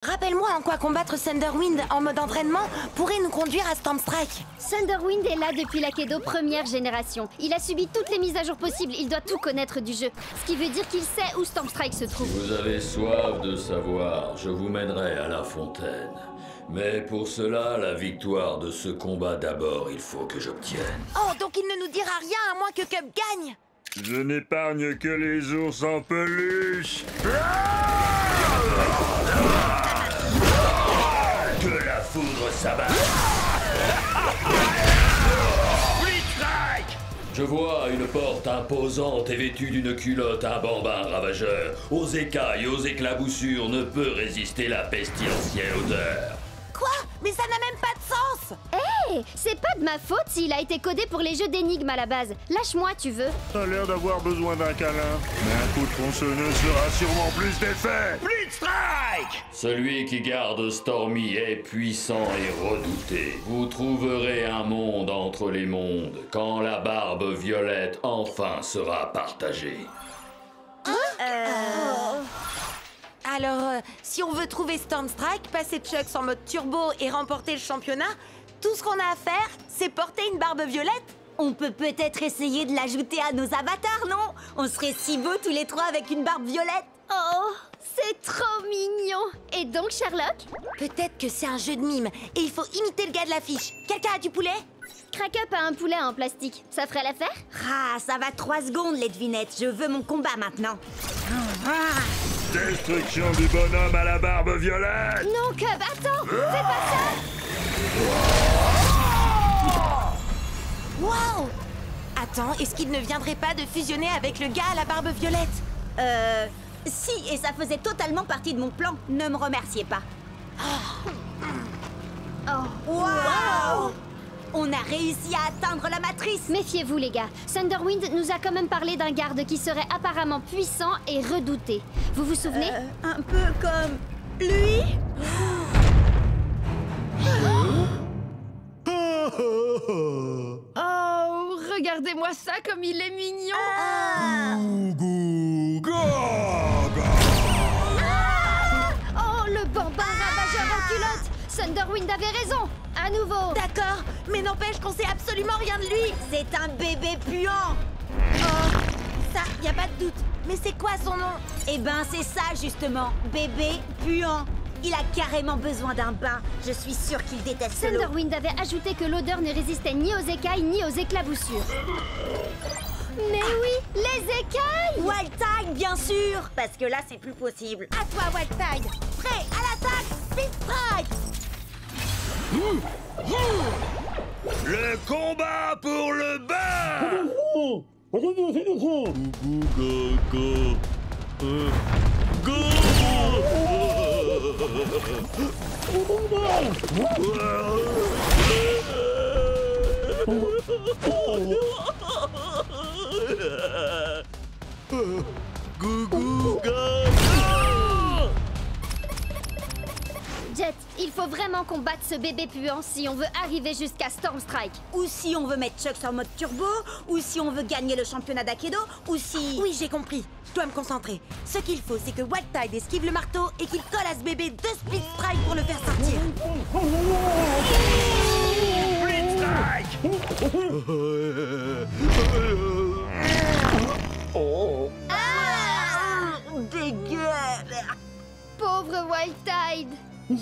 Rappelle-moi en quoi combattre Thunderwind en mode entraînement pourrait nous conduire à Stormstrike. Thunderwind est là depuis l'Akedo première génération. Il a subi toutes les mises à jour possibles, il doit tout connaître du jeu. Ce qui veut dire qu'il sait où Stormstrike se trouve. Si vous avez soif de savoir, je vous mènerai à la fontaine. Mais pour cela, la victoire de ce combat d'abord, il faut que j'obtienne. Oh, donc il ne nous dira rien à moins que Cup gagne. Je n'épargne que les ours en peluche. Que la foudre s'abatte. Je vois une porte imposante et vêtue d'une culotte, un bambin ravageur. Aux écailles, aux éclaboussures, ne peut résister la pestilentielle odeur. Quoi? Mais ça n'a même pas de sens. Hé, c'est pas de ma faute s'il a été codé pour les jeux d'énigmes à la base. Lâche-moi, tu veux. T'as l'air d'avoir besoin d'un câlin. Mais un coup de tronçonneuse fera sûrement plus d'effet. Blitzstrike! Celui qui garde Stormy est puissant et redouté. Vous trouverez un monde entre les mondes quand la barbe violette enfin sera partagée. Alors, si on veut trouver Stormstrike, passer Chucks en mode turbo et remporter le championnat, tout ce qu'on a à faire, c'est porter une barbe violette. On peut peut-être essayer de l'ajouter à nos avatars, non? On serait si beaux tous les trois avec une barbe violette. Oh, c'est trop mignon. Et donc, Sherlock? Peut-être que c'est un jeu de mime et il faut imiter le gars de l'affiche. Quelqu'un a du poulet? Crack-up a un poulet en plastique. Ça ferait l'affaire? Ah, ça va 3 secondes, les devinettes. Je veux mon combat maintenant. Destruction du bonhomme à la barbe violette. Non, Cub, attends! Fais pas ça! Waouh! Attends, est-ce qu'il ne viendrait pas de fusionner avec le gars à la barbe violette? Si, et ça faisait totalement partie de mon plan. Ne me remerciez pas. Oh. Waouh! On a réussi à atteindre la matrice. Méfiez-vous, les gars. Thunderwind nous a quand même parlé d'un garde qui serait apparemment puissant et redouté. Vous vous souvenez? Un peu comme lui. Oh, regardez-moi ça comme il est mignon. Oh, le bambin ravageur en culotte! Thunderwind avait raison! À nouveau! D'accord, mais n'empêche qu'on sait absolument rien de lui. C'est un bébé puant. Oh, ça, y a pas de doute. Mais c'est quoi son nom? Eh ben, c'est ça, justement. Bébé puant. Il a carrément besoin d'un bain. Je suis sûre qu'il déteste l'eau. Thunderwind avait ajouté que l'odeur ne résistait ni aux écailles ni aux éclaboussures. Mais oui, les écailles! Wildtide, bien sûr. Parce que là, c'est plus possible. À toi, Wildtide. Prêt, à l'attaque, Blitzstrike. Le combat pour le bain. Jet, il faut vraiment qu'on batte ce bébé puant si on veut arriver jusqu'à Stormstrike. Ou si on veut mettre Chucks en mode turbo, ou si on veut gagner le championnat d'Akedo, ou si... Oui, j'ai compris. Je dois me concentrer. Ce qu'il faut, c'est que Wildtide esquive le marteau et qu'il colle à ce bébé 2 Split Strike pour le faire sortir. Dégueu. Pauvre Wildtide! Jet,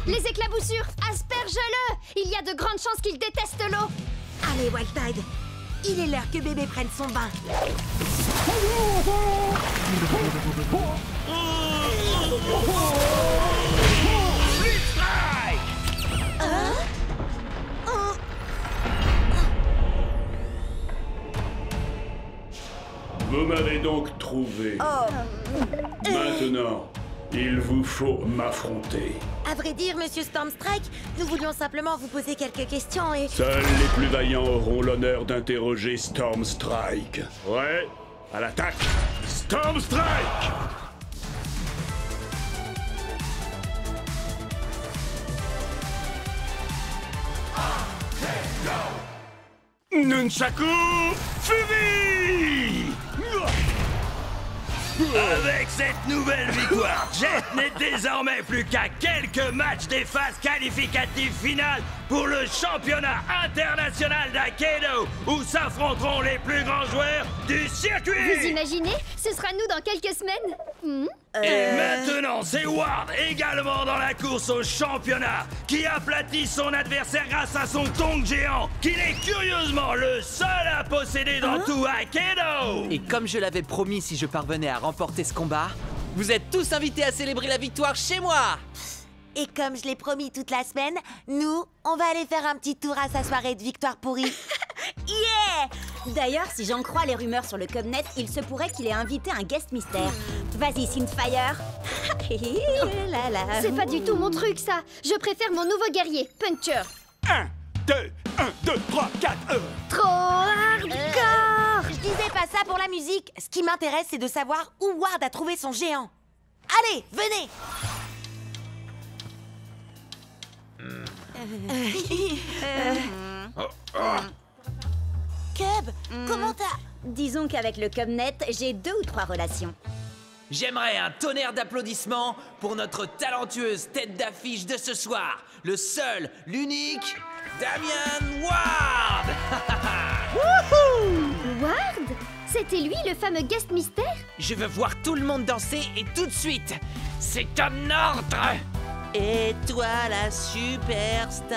les éclaboussures, asperge-le! Il y a de grandes chances qu'il déteste l'eau! Allez, Wildtide. Il est l'heure que bébé prenne son bain. Vous m'avez donc trouvé. Maintenant, il vous faut m'affronter. À vrai dire, monsieur Stormstrike, nous voulions simplement vous poser quelques questions et... Seuls les plus vaillants auront l'honneur d'interroger Stormstrike. Ouais, à l'attaque, Storm Strike! Nunchaku Fury! Avec cette nouvelle victoire, Jet n'est désormais plus qu'à quelques matchs des phases qualificatives finales pour le championnat international d'Aikido, où s'affronteront les plus grands joueurs du circuit. Vous imaginez? Ce sera nous dans quelques semaines. Et maintenant, c'est Ward, également dans la course au championnat, qui aplatit son adversaire grâce à son tong géant, qu'il est curieusement le seul à posséder dans tout Aikido. Et comme je l'avais promis, si je parvenais à remporter ce combat, vous êtes tous invités à célébrer la victoire chez moi. Et comme je l'ai promis toute la semaine, nous, on va aller faire un petit tour à sa soirée de victoire pourrie. Yeah! D'ailleurs, si j'en crois les rumeurs sur le Cubnet, il se pourrait qu'il ait invité un guest mystère. Vas-y, Synthfire. C'est pas du tout mon truc, ça. Je préfère mon nouveau guerrier, Puncher. 1, 2, 3, 4, Trop hardcore. Je disais pas ça pour la musique. Ce qui m'intéresse, c'est de savoir où Ward a trouvé son géant. Allez, venez! Cub, comment t'as... Disons qu'avec le Cubnet, j'ai 2 ou 3 relations. J'aimerais un tonnerre d'applaudissements pour notre talentueuse tête d'affiche de ce soir, le seul, l'unique, Damian Ward. Ward? C'était lui, le fameux guest mystère? Je veux voir tout le monde danser et tout de suite. C'est un ordre. Et toi la superstar,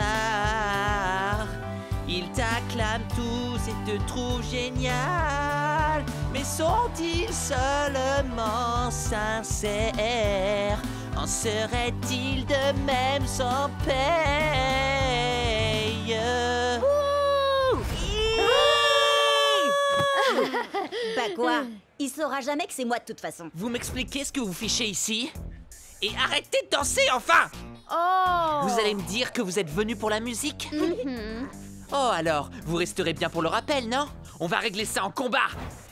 ils t'acclament tous et te trouvent génial. Mais sont-ils seulement sincères? En serait-il de même sans paye? Bah quoi? Il saura jamais que c'est moi de toute façon. Vous m'expliquez ce que vous fichez ici? Et arrêtez de danser, enfin! Oh! Vous allez me dire que vous êtes venu pour la musique? Oh alors, vous resterez bien pour le rappel, non? On va régler ça en combat!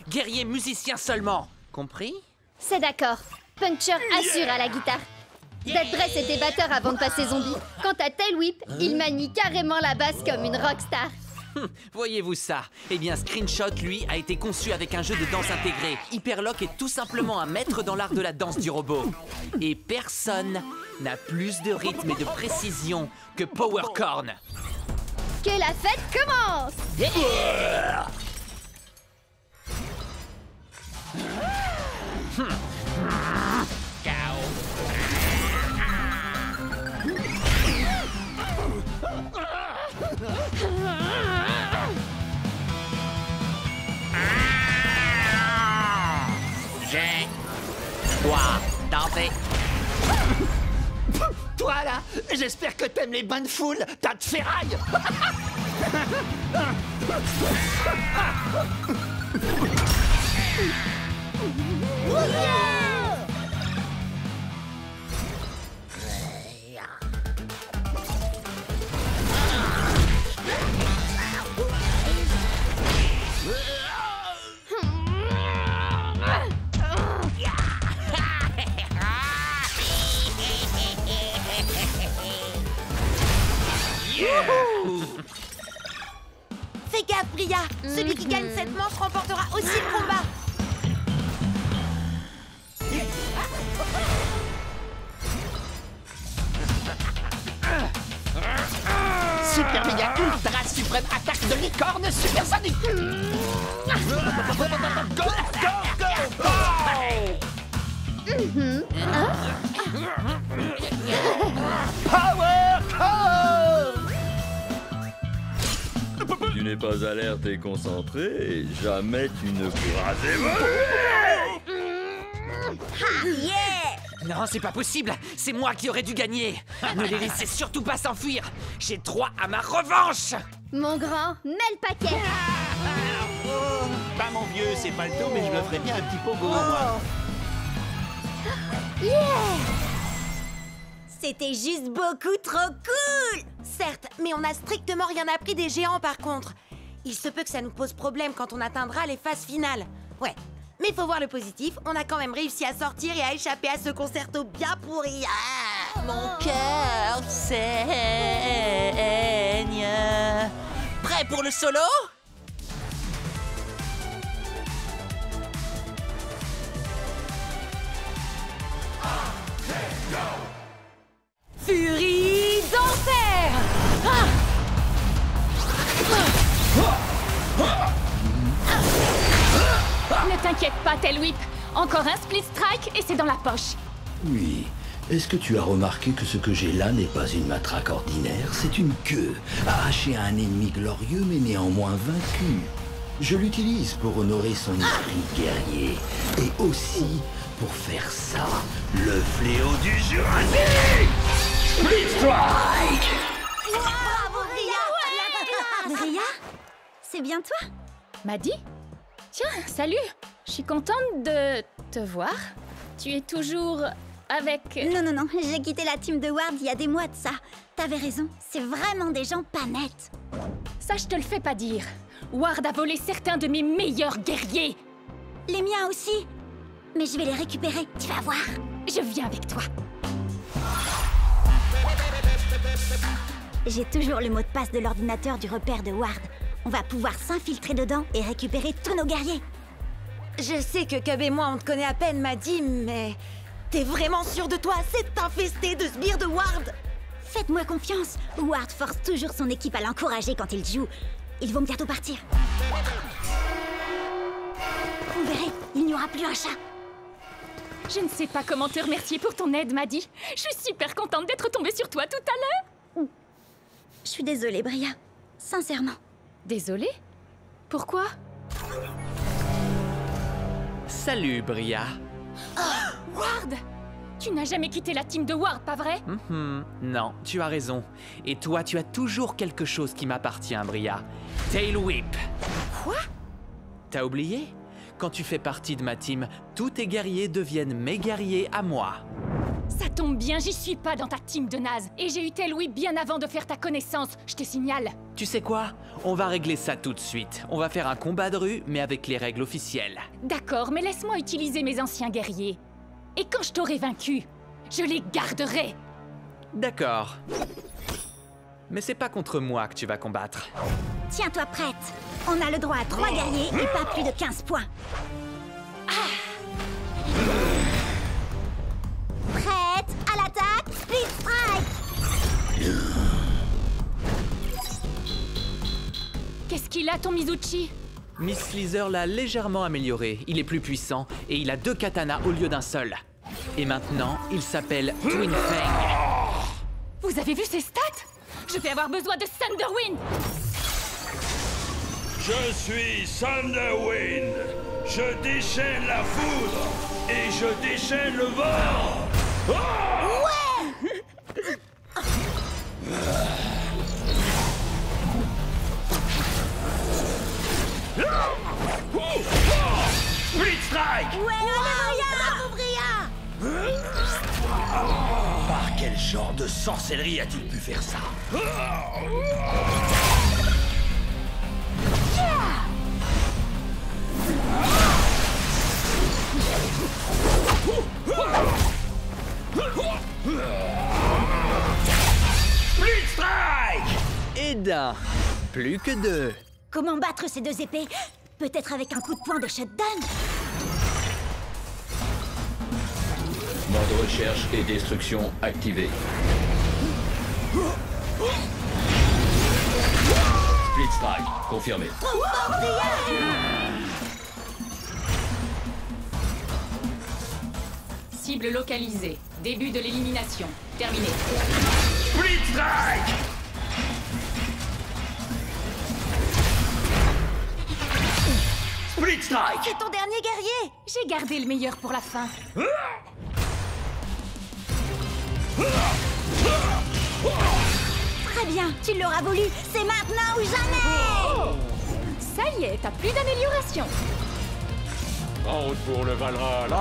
Guerrier musicien seulement, compris? C'est d'accord. Puncher assure à la guitare. Dead Dress était batteur avant de passer zombie. Quant à Tail Whip, il manie carrément la basse comme une rockstar. Voyez-vous ça? Eh bien, Screenshot, lui, a été conçu avec un jeu de danse intégré. Hyperlock est tout simplement un maître dans l'art de la danse du robot. Et personne n'a plus de rythme et de précision que Powercorn. Que la fête commence! Toi, danser. Toi là, j'espère que t'aimes les bains de foule, tas de ferraille. Fais gaffe, Bria. Celui qui gagne cette manche remportera aussi le combat. Super méga ultra suprême attaque de licorne supersonique. Go, go, go, Power Core. Tu n'es pas alerte et concentré, jamais tu ne pourras Non, c'est pas possible. C'est moi qui aurais dû gagner. Ne les laissez surtout pas s'enfuir. J'ai droit à ma revanche. Mon grand, mets le paquet. Bah mon vieux, c'est pas le tout, mais je me ferais bien un petit pogo, moi. C'était juste beaucoup trop cool. Certes, mais on n'a strictement rien appris des géants par contre. Il se peut que ça nous pose problème quand on atteindra les phases finales. Ouais, Mais faut voir le positif, on a quand même réussi à sortir et à échapper à ce concerto bien pourri. Ah, Mon cœur saigne. Prêt pour le solo? Furie d'enfer! Ne t'inquiète pas, Tailwhip. Encore un split strike et c'est dans la poche. Oui. Est-ce que tu as remarqué que ce que j'ai là n'est pas une matraque ordinaire? C'est une queue, arrachée à un ennemi glorieux mais néanmoins vaincu. Je l'utilise pour honorer son esprit guerrier. Et aussi pour faire ça, le fléau du Jurassique! Split Strike! Bravo, Bria! Bria? C'est bien toi? Maddy? Tiens, salut. Je suis contente de te voir. Tu es toujours avec... Non, j'ai quitté la team de Ward il y a des mois de ça. T'avais raison, c'est vraiment des gens pas nets. Ça, je te le fais pas dire. Ward a volé certains de mes meilleurs guerriers. Les miens aussi. Mais je vais les récupérer, tu vas voir. Je viens avec toi. J'ai toujours le mot de passe de l'ordinateur du repère de Ward. On va pouvoir s'infiltrer dedans et récupérer tous nos guerriers. Je sais que Cub et moi on te connaît à peine, Maddy, mais... T'es vraiment sûr de toi? C'est infesté de sbires de Ward! Faites-moi confiance. Ward force toujours son équipe à l'encourager quand il joue. Ils vont bientôt partir. Vous verrez, il n'y aura plus un chat. Je ne sais pas comment te remercier pour ton aide, Maddy. Je suis super contente d'être tombée sur toi tout à l'heure. Je suis désolée, Bria. Sincèrement. Désolée? Pourquoi? Salut, Bria. Oh, Ward! Tu n'as jamais quitté la team de Ward, pas vrai? Non, tu as raison. Et toi, tu as toujours quelque chose qui m'appartient, Bria. Tailwhip. Quoi? T'as oublié? Quand tu fais partie de ma team, tous tes guerriers deviennent mes guerriers à moi. Ça tombe bien, j'y suis pas dans ta team de naze. Et j'ai eu Tailwhip bien avant de faire ta connaissance, je te signale. Tu sais quoi? On va régler ça tout de suite. On va faire un combat de rue, mais avec les règles officielles. D'accord, mais laisse-moi utiliser mes anciens guerriers. Et quand je t'aurai vaincu, je les garderai. D'accord. Mais c'est pas contre moi que tu vas combattre. Tiens-toi prête. On a le droit à 3 guerriers et pas plus de 15 points. Prête à l'attaque, Split Strike. Qu'est-ce qu'il a, ton Mizuchi? Miss Sleazer l'a légèrement amélioré. Il est plus puissant et il a 2 katanas au lieu d'un seul. Et maintenant, il s'appelle Twin Fang. Vous avez vu ses stats? Je vais avoir besoin de Thunderwind. Je suis Thunderwind. Je déchaîne la foudre et je déchaîne le vent. Split Strike! Bravo, Bria! Par quel genre de sorcellerie a-t-il pu faire ça? Split Strike! Et d'un, plus que 2. Comment battre ces 2 épées? Peut-être avec un coup de poing de shutdown? Mode recherche et destruction activé. Split Strike, confirmé. Cible localisée. Début de l'élimination. Terminé. Split Strike! Split Strike! C'est ton dernier guerrier! J'ai gardé le meilleur pour la fin. Très bien, tu l'auras voulu. C'est maintenant ou jamais! Ça y est, t'as plus d'amélioration. En route pour le Valhalla.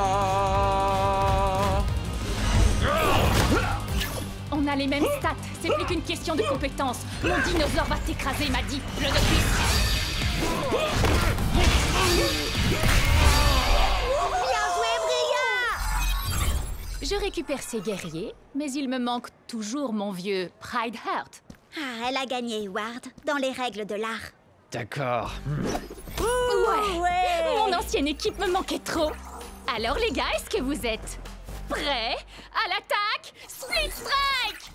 On a les mêmes stats. C'est plus qu'une question de compétence. Mon dinosaure va t'écraser, m'a dit. Le notice. Je récupère ces guerriers, mais il me manque toujours mon vieux Pride Heart. Ah, elle a gagné, Ward, dans les règles de l'art. D'accord. Ouais. Mon ancienne équipe me manquait trop. Alors les gars, est-ce que vous êtes prêts à l'attaque? Split Strike!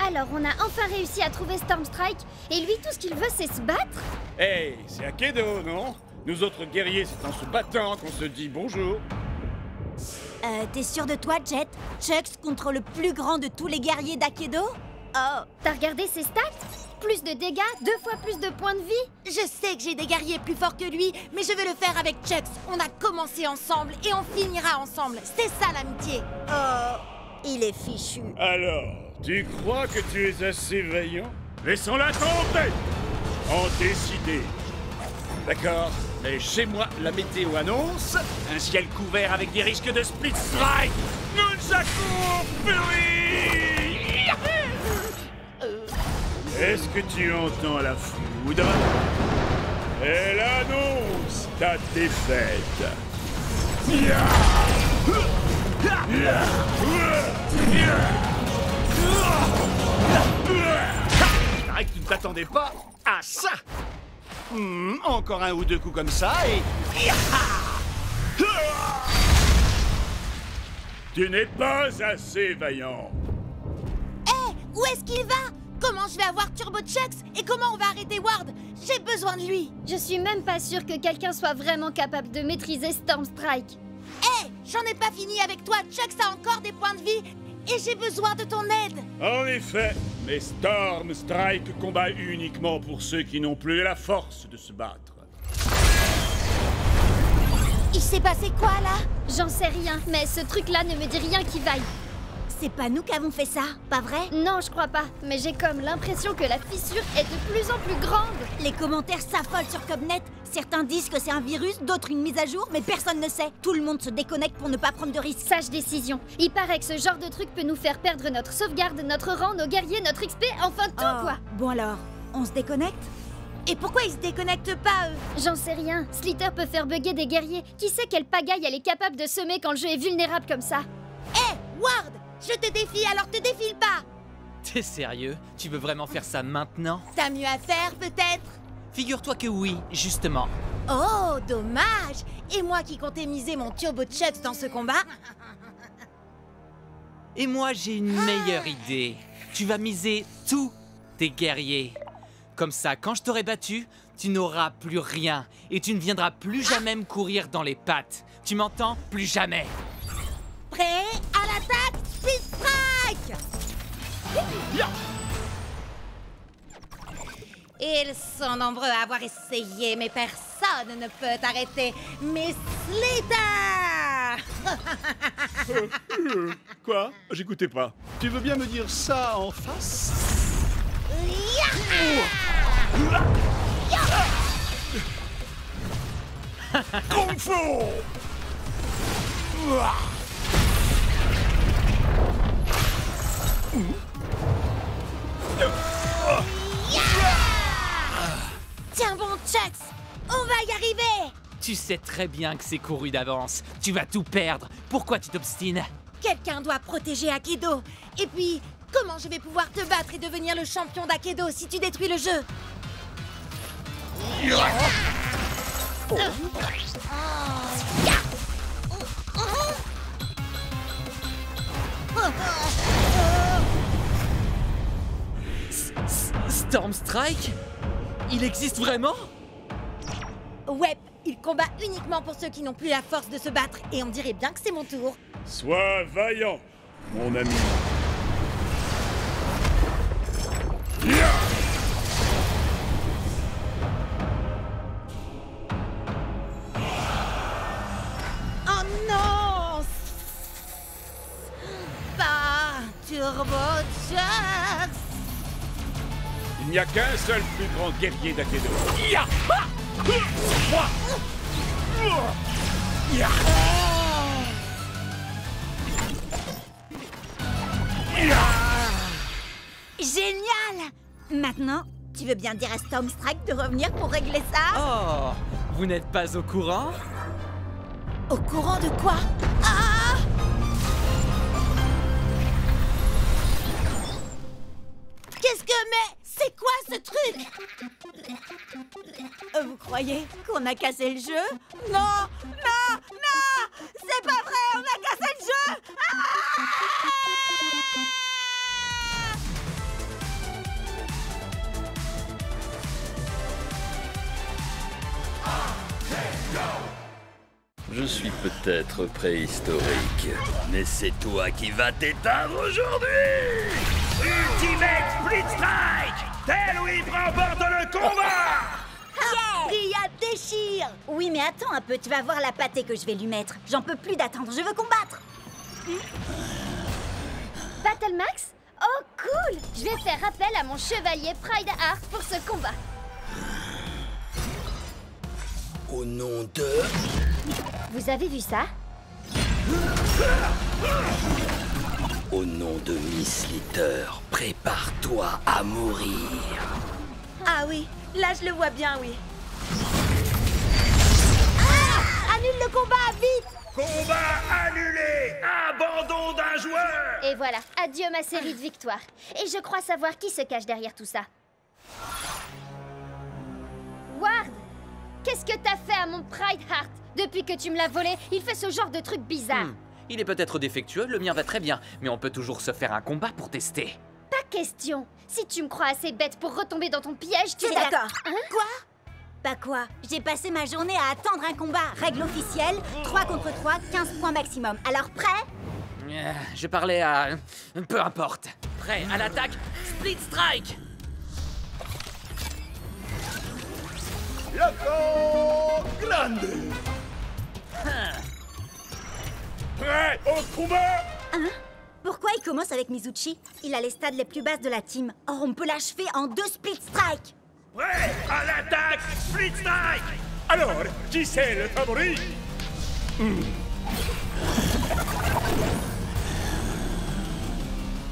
Alors, on a enfin réussi à trouver Stormstrike, et lui, tout ce qu'il veut, c'est se battre? Hey, c'est Akedo, non? Nous autres guerriers, c'est en se battant qu'on se dit bonjour. T'es sûr de toi, Jet? Chucks contre le plus grand de tous les guerriers d'Akedo? Oh. T'as regardé ses stats? Plus de dégâts, 2 fois plus de points de vie. Je sais que j'ai des guerriers plus forts que lui, mais je veux le faire avec Chucks. On a commencé ensemble et on finira ensemble. C'est ça l'amitié. Oh, il est fichu. Alors, tu crois que tu es assez vaillant? Laissons-la tomber! En décider. D'accord, mais chez moi, la météo annonce un ciel couvert avec des risques de split strike. Nunchaku Fury! Est-ce que tu entends la foudre? Elle annonce ta défaite. Il paraît que tu ne t'attendais pas à ça. Encore un ou deux coups comme ça et... Tu n'es pas assez vaillant. Hé, où est-ce qu'il va? Comment je vais avoir Turbo Chucks? Et comment on va arrêter Ward? J'ai besoin de lui. Je suis même pas sûre que quelqu'un soit vraiment capable de maîtriser Stormstrike. Hé, j'en ai pas fini avec toi. Chucks a encore des points de vie et j'ai besoin de ton aide. En effet, mais Stormstrike combat uniquement pour ceux qui n'ont plus la force de se battre. Il s'est passé quoi là? J'en sais rien, mais ce truc-là ne me dit rien qui vaille. C'est pas nous qui avons fait ça, pas vrai? Non, je crois pas, mais j'ai comme l'impression que la fissure est de plus en plus grande. Les commentaires s'affolent sur Cubnet. Certains disent que c'est un virus, d'autres une mise à jour, mais personne ne sait. Tout le monde se déconnecte pour ne pas prendre de risques. Sage décision. Il paraît que ce genre de truc peut nous faire perdre notre sauvegarde, notre rang, nos guerriers, notre XP, enfin tout quoi. Bon alors, on se déconnecte? Et pourquoi ils se déconnectent pas, eux? J'en sais rien. Slither peut faire bugger des guerriers. Qui sait quelle pagaille elle est capable de semer quand le jeu est vulnérable comme ça? Hé, Ward! Je te défie, alors te défile pas! T'es sérieux? Tu veux vraiment faire ça maintenant? T'as mieux à faire, peut-être? Figure-toi que oui, justement. Oh, dommage! Et moi qui comptais miser mon Turbo Chucks dans ce combat? Et moi, j'ai une meilleure idée. Tu vas miser tous tes guerriers. Comme ça, quand je t'aurai battu, tu n'auras plus rien. Et tu ne viendras plus jamais me courir dans les pattes. Tu m'entends? Plus jamais. Prêt à l'attaque, Split Strike! Ils sont nombreux à avoir essayé, mais personne ne peut arrêter Miss Slither! Quoi? J'écoutais pas. Tu veux bien me dire ça en face? Kung Fu! Tiens bon, Chucks! On va y arriver! Tu sais très bien que c'est couru d'avance. Tu vas tout perdre. Pourquoi tu t'obstines? Quelqu'un doit protéger Akedo. Et puis, comment je vais pouvoir te battre et devenir le champion d'Akedo si tu détruis le jeu? Stormstrike? Il existe vraiment? Ouais, il combat uniquement pour ceux qui n'ont plus la force de se battre. Et on dirait bien que c'est mon tour. Sois vaillant, mon ami. Oh non! Pas Turbo Chucks! Il n'y a qu'un seul plus grand guerrier d'Akedo. Génial! Maintenant, tu veux bien dire à Stormstrike de revenir pour régler ça? Oh, vous n'êtes pas au courant? Au courant de quoi? Ah! Qu'est-ce que... Mais c'est quoi ce truc? Vous croyez qu'on a cassé le jeu? Non! Non! Non! C'est pas vrai! On a cassé le jeu! Je suis peut-être préhistorique, mais c'est toi qui vas t'éteindre aujourd'hui! Ultimate Split Strike! Tail Whip remporte le combat! Ria déchire! Oui, mais attends un peu, tu vas voir la pâtée que je vais lui mettre. J'en peux plus d'attendre, je veux combattre! Battle Max? Oh, cool! Je vais faire appel à mon chevalier Pride Heart pour ce combat. Au nom de... Vous avez vu ça? Au nom de Miss Litter, prépare-toi à mourir. Ah oui, là je le vois bien, oui. Ah! Annule le combat, vite! Combat annulé! Abandon d'un joueur! Et voilà, adieu ma série de victoires. Et je crois savoir qui se cache derrière tout ça. Ward! Qu'est-ce que t'as fait à mon Pride Heart? Depuis que tu me l'as volé, il fait ce genre de truc bizarre. Il est peut-être défectueux, le mien va très bien. Mais on peut toujours se faire un combat pour tester. Pas question. Si tu me crois assez bête pour retomber dans ton piège, tu es es d'accord. Hein? Quoi? Bah quoi? J'ai passé ma journée à attendre un combat. Règle officielle, 3 contre 3, 15 points maximum. Alors prêt? Je parlais à... Peu importe. Prêt à l'attaque, Split Strike! Loco Grande! Prêt au combat? Hein? Pourquoi il commence avec Mizuchi? Il a les stades les plus basses de la team. Or, on peut l'achever en 2 Split Strike. Prêt à l'attaque, Split Strike! Alors, qui c'est le favori?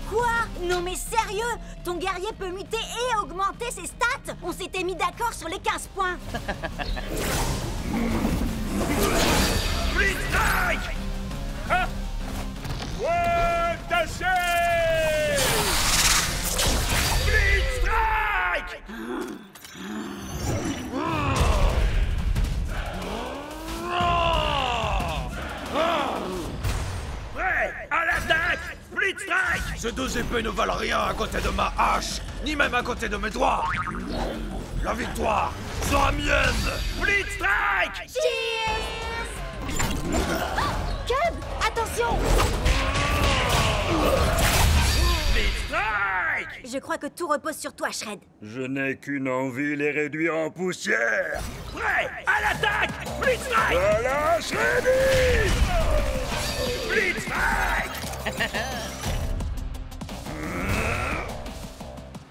Quoi? Non mais sérieux? Ton guerrier peut muter et augmenter ses stats? On s'était mis d'accord sur les 15 points. Split Strike! Ah! Ouais, tâchez! Split Strike! Prêt à l'attaque, Split Strike! Ces deux épées ne valent rien à côté de ma hache, ni même à côté de mes doigts. La victoire sera mienne. Split Strike! Cub, attention! Split Strike! Je crois que tout repose sur toi, Shred. Je n'ai qu'une envie, les réduire en poussière. Prêt à l'attaque, Split Strike! Voilà, Shreddy! Split Strike!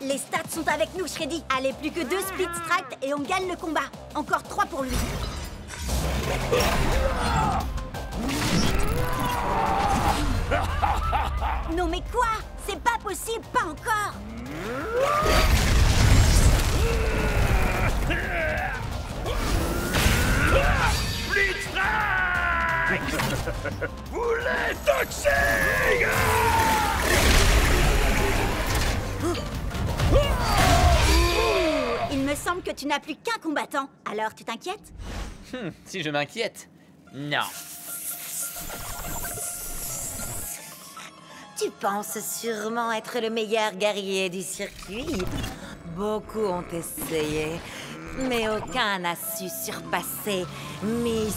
Les stats sont avec nous, Shreddy. Allez, plus que 2 Split Strike et on gagne le combat. Encore 3 pour lui. Non mais quoi? C'est pas possible, pas encore. Split Strike! Boulet toxique! Il me semble que tu n'as plus qu'un combattant. Alors, tu t'inquiètes? Si je m'inquiète, non. Tu penses sûrement être le meilleur guerrier du circuit. Beaucoup ont essayé, mais aucun n'a su surpasser Miss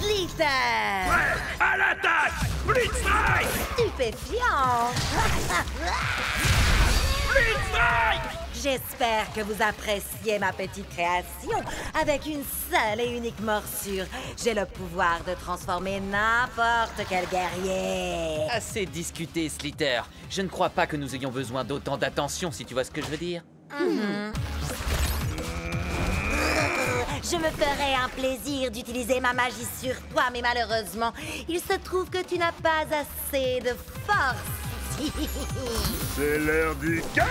Litter. Ouais, à l'attaque! Split Strike! Stupéfiant. Split Strike! J'espère que vous appréciez ma petite création. Avec une seule et unique morsure, j'ai le pouvoir de transformer n'importe quel guerrier. Assez discuté, Slitter. Je ne crois pas que nous ayons besoin d'autant d'attention, si tu vois ce que je veux dire. Je me ferais un plaisir d'utiliser ma magie sur toi, mais malheureusement, il se trouve que tu n'as pas assez de force. C'est l'heure du câlin!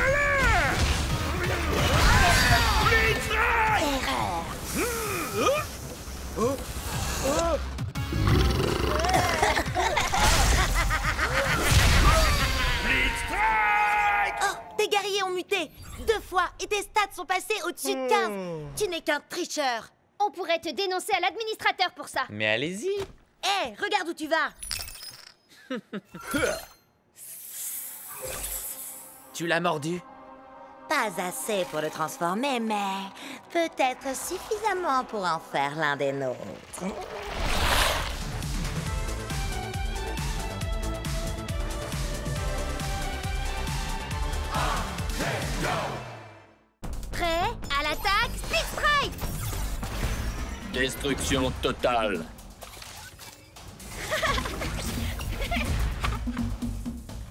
muté 2 fois et tes stats sont passés au-dessus de 15. Tu n'es qu'un tricheur. On pourrait te dénoncer à l'administrateur pour ça. Mais allez-y. Hé, regarde où tu vas. Tu l'as mordu? Pas assez pour le transformer, mais peut-être suffisamment pour en faire l'un des nôtres. Prêt? À l'attaque, Split Strike! Destruction totale.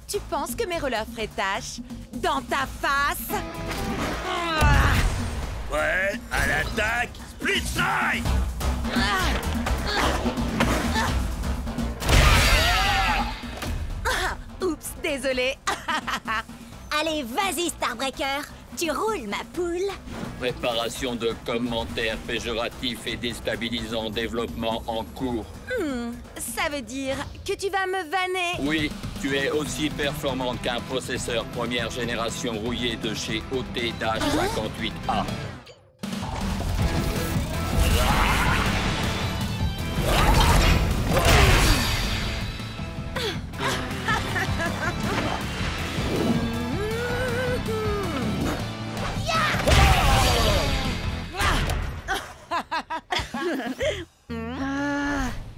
Tu penses que mes relèves feraient tâche? Dans ta face? Ouais, à l'attaque, Split Strike! Oups, désolé. Allez, vas-y, Starbreaker. Tu roules, ma poule. Préparation de commentaires péjoratifs et déstabilisants, développement en cours. Ça veut dire que tu vas me vanner? Oui, tu es aussi performante qu'un processeur première génération rouillé de chez OT-58A.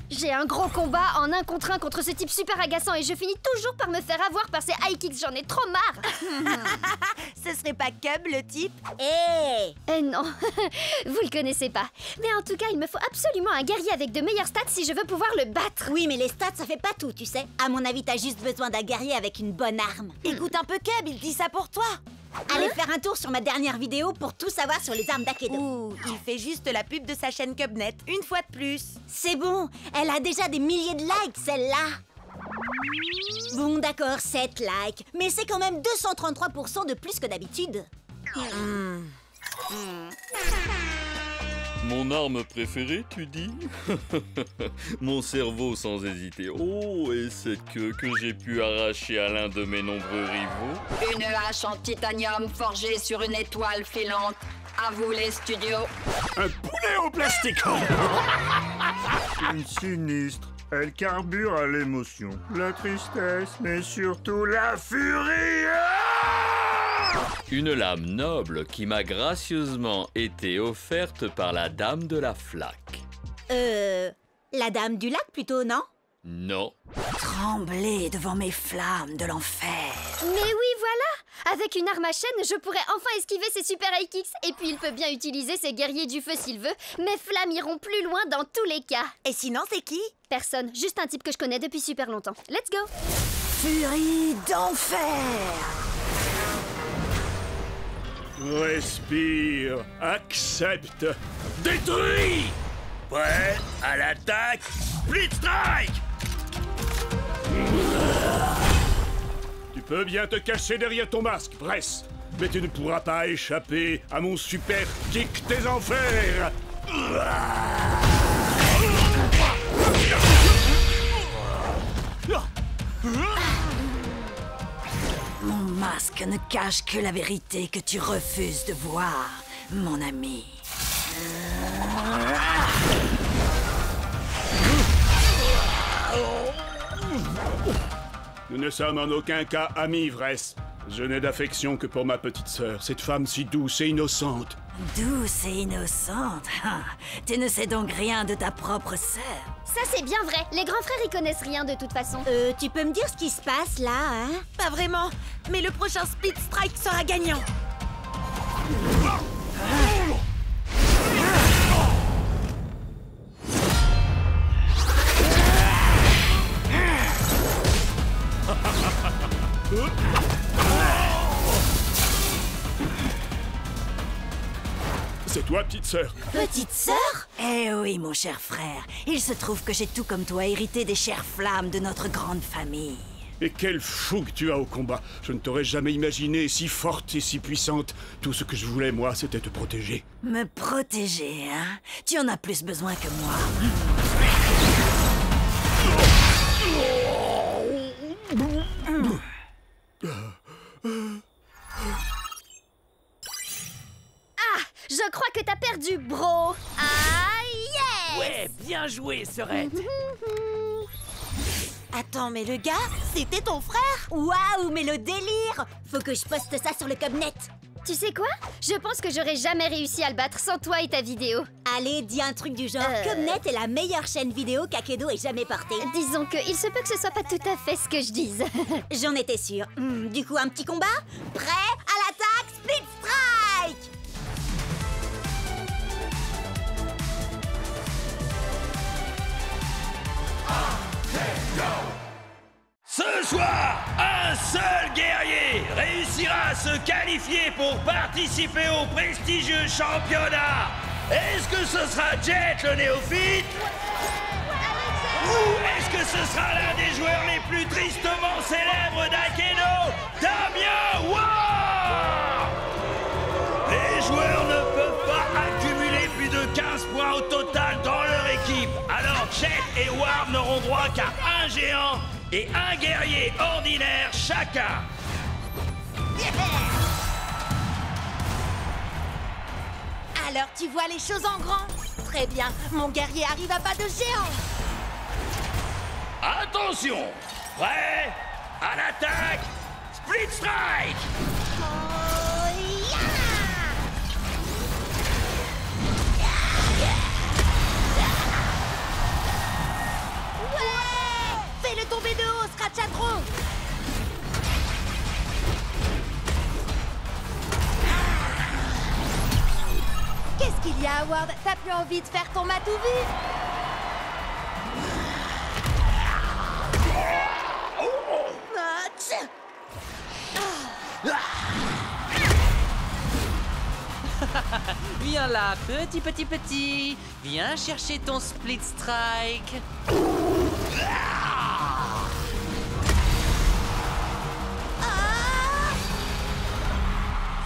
J'ai un gros combat en 1 contre 1 contre ce type super agaçant et je finis toujours par me faire avoir par ces high kicks, j'en ai trop marre. Ce serait pas Cub, le type? Eh non, vous le connaissez pas. Mais en tout cas, il me faut absolument un guerrier avec de meilleures stats si je veux pouvoir le battre. Oui, mais les stats, ça fait pas tout, tu sais. À mon avis, t'as juste besoin d'un guerrier avec une bonne arme. Écoute un peu Cub, il dit ça pour toi. Allez faire un tour sur ma dernière vidéo pour tout savoir sur les armes d'Akedo. Ouh, il fait juste la pub de sa chaîne Cubnet, une fois de plus. C'est bon, elle a déjà des milliers de likes, celle-là. Bon, d'accord, 7 likes, mais c'est quand même 233% de plus que d'habitude. Mon arme préférée, tu dis? Mon cerveau sans hésiter. Oh, et cette queue que j'ai pu arracher à l'un de mes nombreux rivaux. Une hache en titanium forgée sur une étoile filante. À vous les studios. Un poulet en plastique. Une sinistre. Elle carbure à l'émotion, la tristesse, mais surtout la furie. Une lame noble qui m'a gracieusement été offerte par la dame de la flaque. La dame du lac plutôt, non? Non. Trembler devant mes flammes de l'enfer. Mais oui, voilà! Avec une arme à chaîne, je pourrais enfin esquiver ses super high kicks. Et puis il peut bien utiliser ses guerriers du feu s'il veut. Mes flammes iront plus loin dans tous les cas. Et sinon, c'est qui? Personne, juste un type que je connais depuis super longtemps. Let's go! Furie d'enfer! Respire, accepte, Détruis! Prêt, à l'attaque, Split Strike! Tu peux bien te cacher derrière ton masque, Bress, mais tu ne pourras pas échapper à mon super kick des enfers! Mon masque ne cache que la vérité que tu refuses de voir, mon ami. Nous ne sommes en aucun cas amis, Vress. Je n'ai d'affection que pour ma petite sœur, cette femme si douce et innocente. Douce et innocente. Tu ne sais donc rien de ta propre sœur. Ça c'est bien vrai, les grands frères y connaissent rien de toute façon. Tu peux me dire ce qui se passe là, hein? Pas vraiment, mais le prochain Split Strike sera gagnant. C'est toi, petite sœur? Petite sœur? Eh oui, mon cher frère. Il se trouve que j'ai tout comme toi hérité des chères flammes de notre grande famille. Et quel fou que tu as au combat. Je ne t'aurais jamais imaginé si forte et si puissante. Tout ce que je voulais, moi, c'était te protéger. Me protéger, hein? Tu en as plus besoin que moi. crois que t'as perdu, bro. Ah, yes! Ouais, bien joué, Serette. Attends, mais le gars, c'était ton frère? Waouh, mais le délire! Faut que je poste ça sur le Cubnet. Tu sais quoi? Je pense que j'aurais jamais réussi à le battre sans toi et ta vidéo. Allez, dis un truc du genre. Cubnet est la meilleure chaîne vidéo qu'Akedo ait jamais portée. Disons qu'il se peut que ce soit pas tout à fait ce que je dise. J'en étais sûre. Du coup, un petit combat? Prêt? À l'attaque, Split Strike! Ce soir, un seul guerrier réussira à se qualifier pour participer au prestigieux championnat. Est-ce que ce sera Jet le néophyte? Ou est-ce que ce sera l'un des joueurs les plus tristement célèbres d'Akedo, Damien Ward? Les joueurs ne peuvent pas accumuler plus de 15 points au total dans leur équipe. Alors Jet et Ward n'auront droit qu'à un géant et un guerrier ordinaire chacun. Alors tu vois les choses en grand? Très bien, mon guerrier arrive à pas de géant. Attention! Prêt? À l'attaque! Split Strike! Fais-le tomber de haut, Scratchadro! Qu'est-ce qu'il y a, Howard? T'as plus envie de faire ton matou vu? Ah, tch. Viens là, petit. Viens chercher ton Split Strike.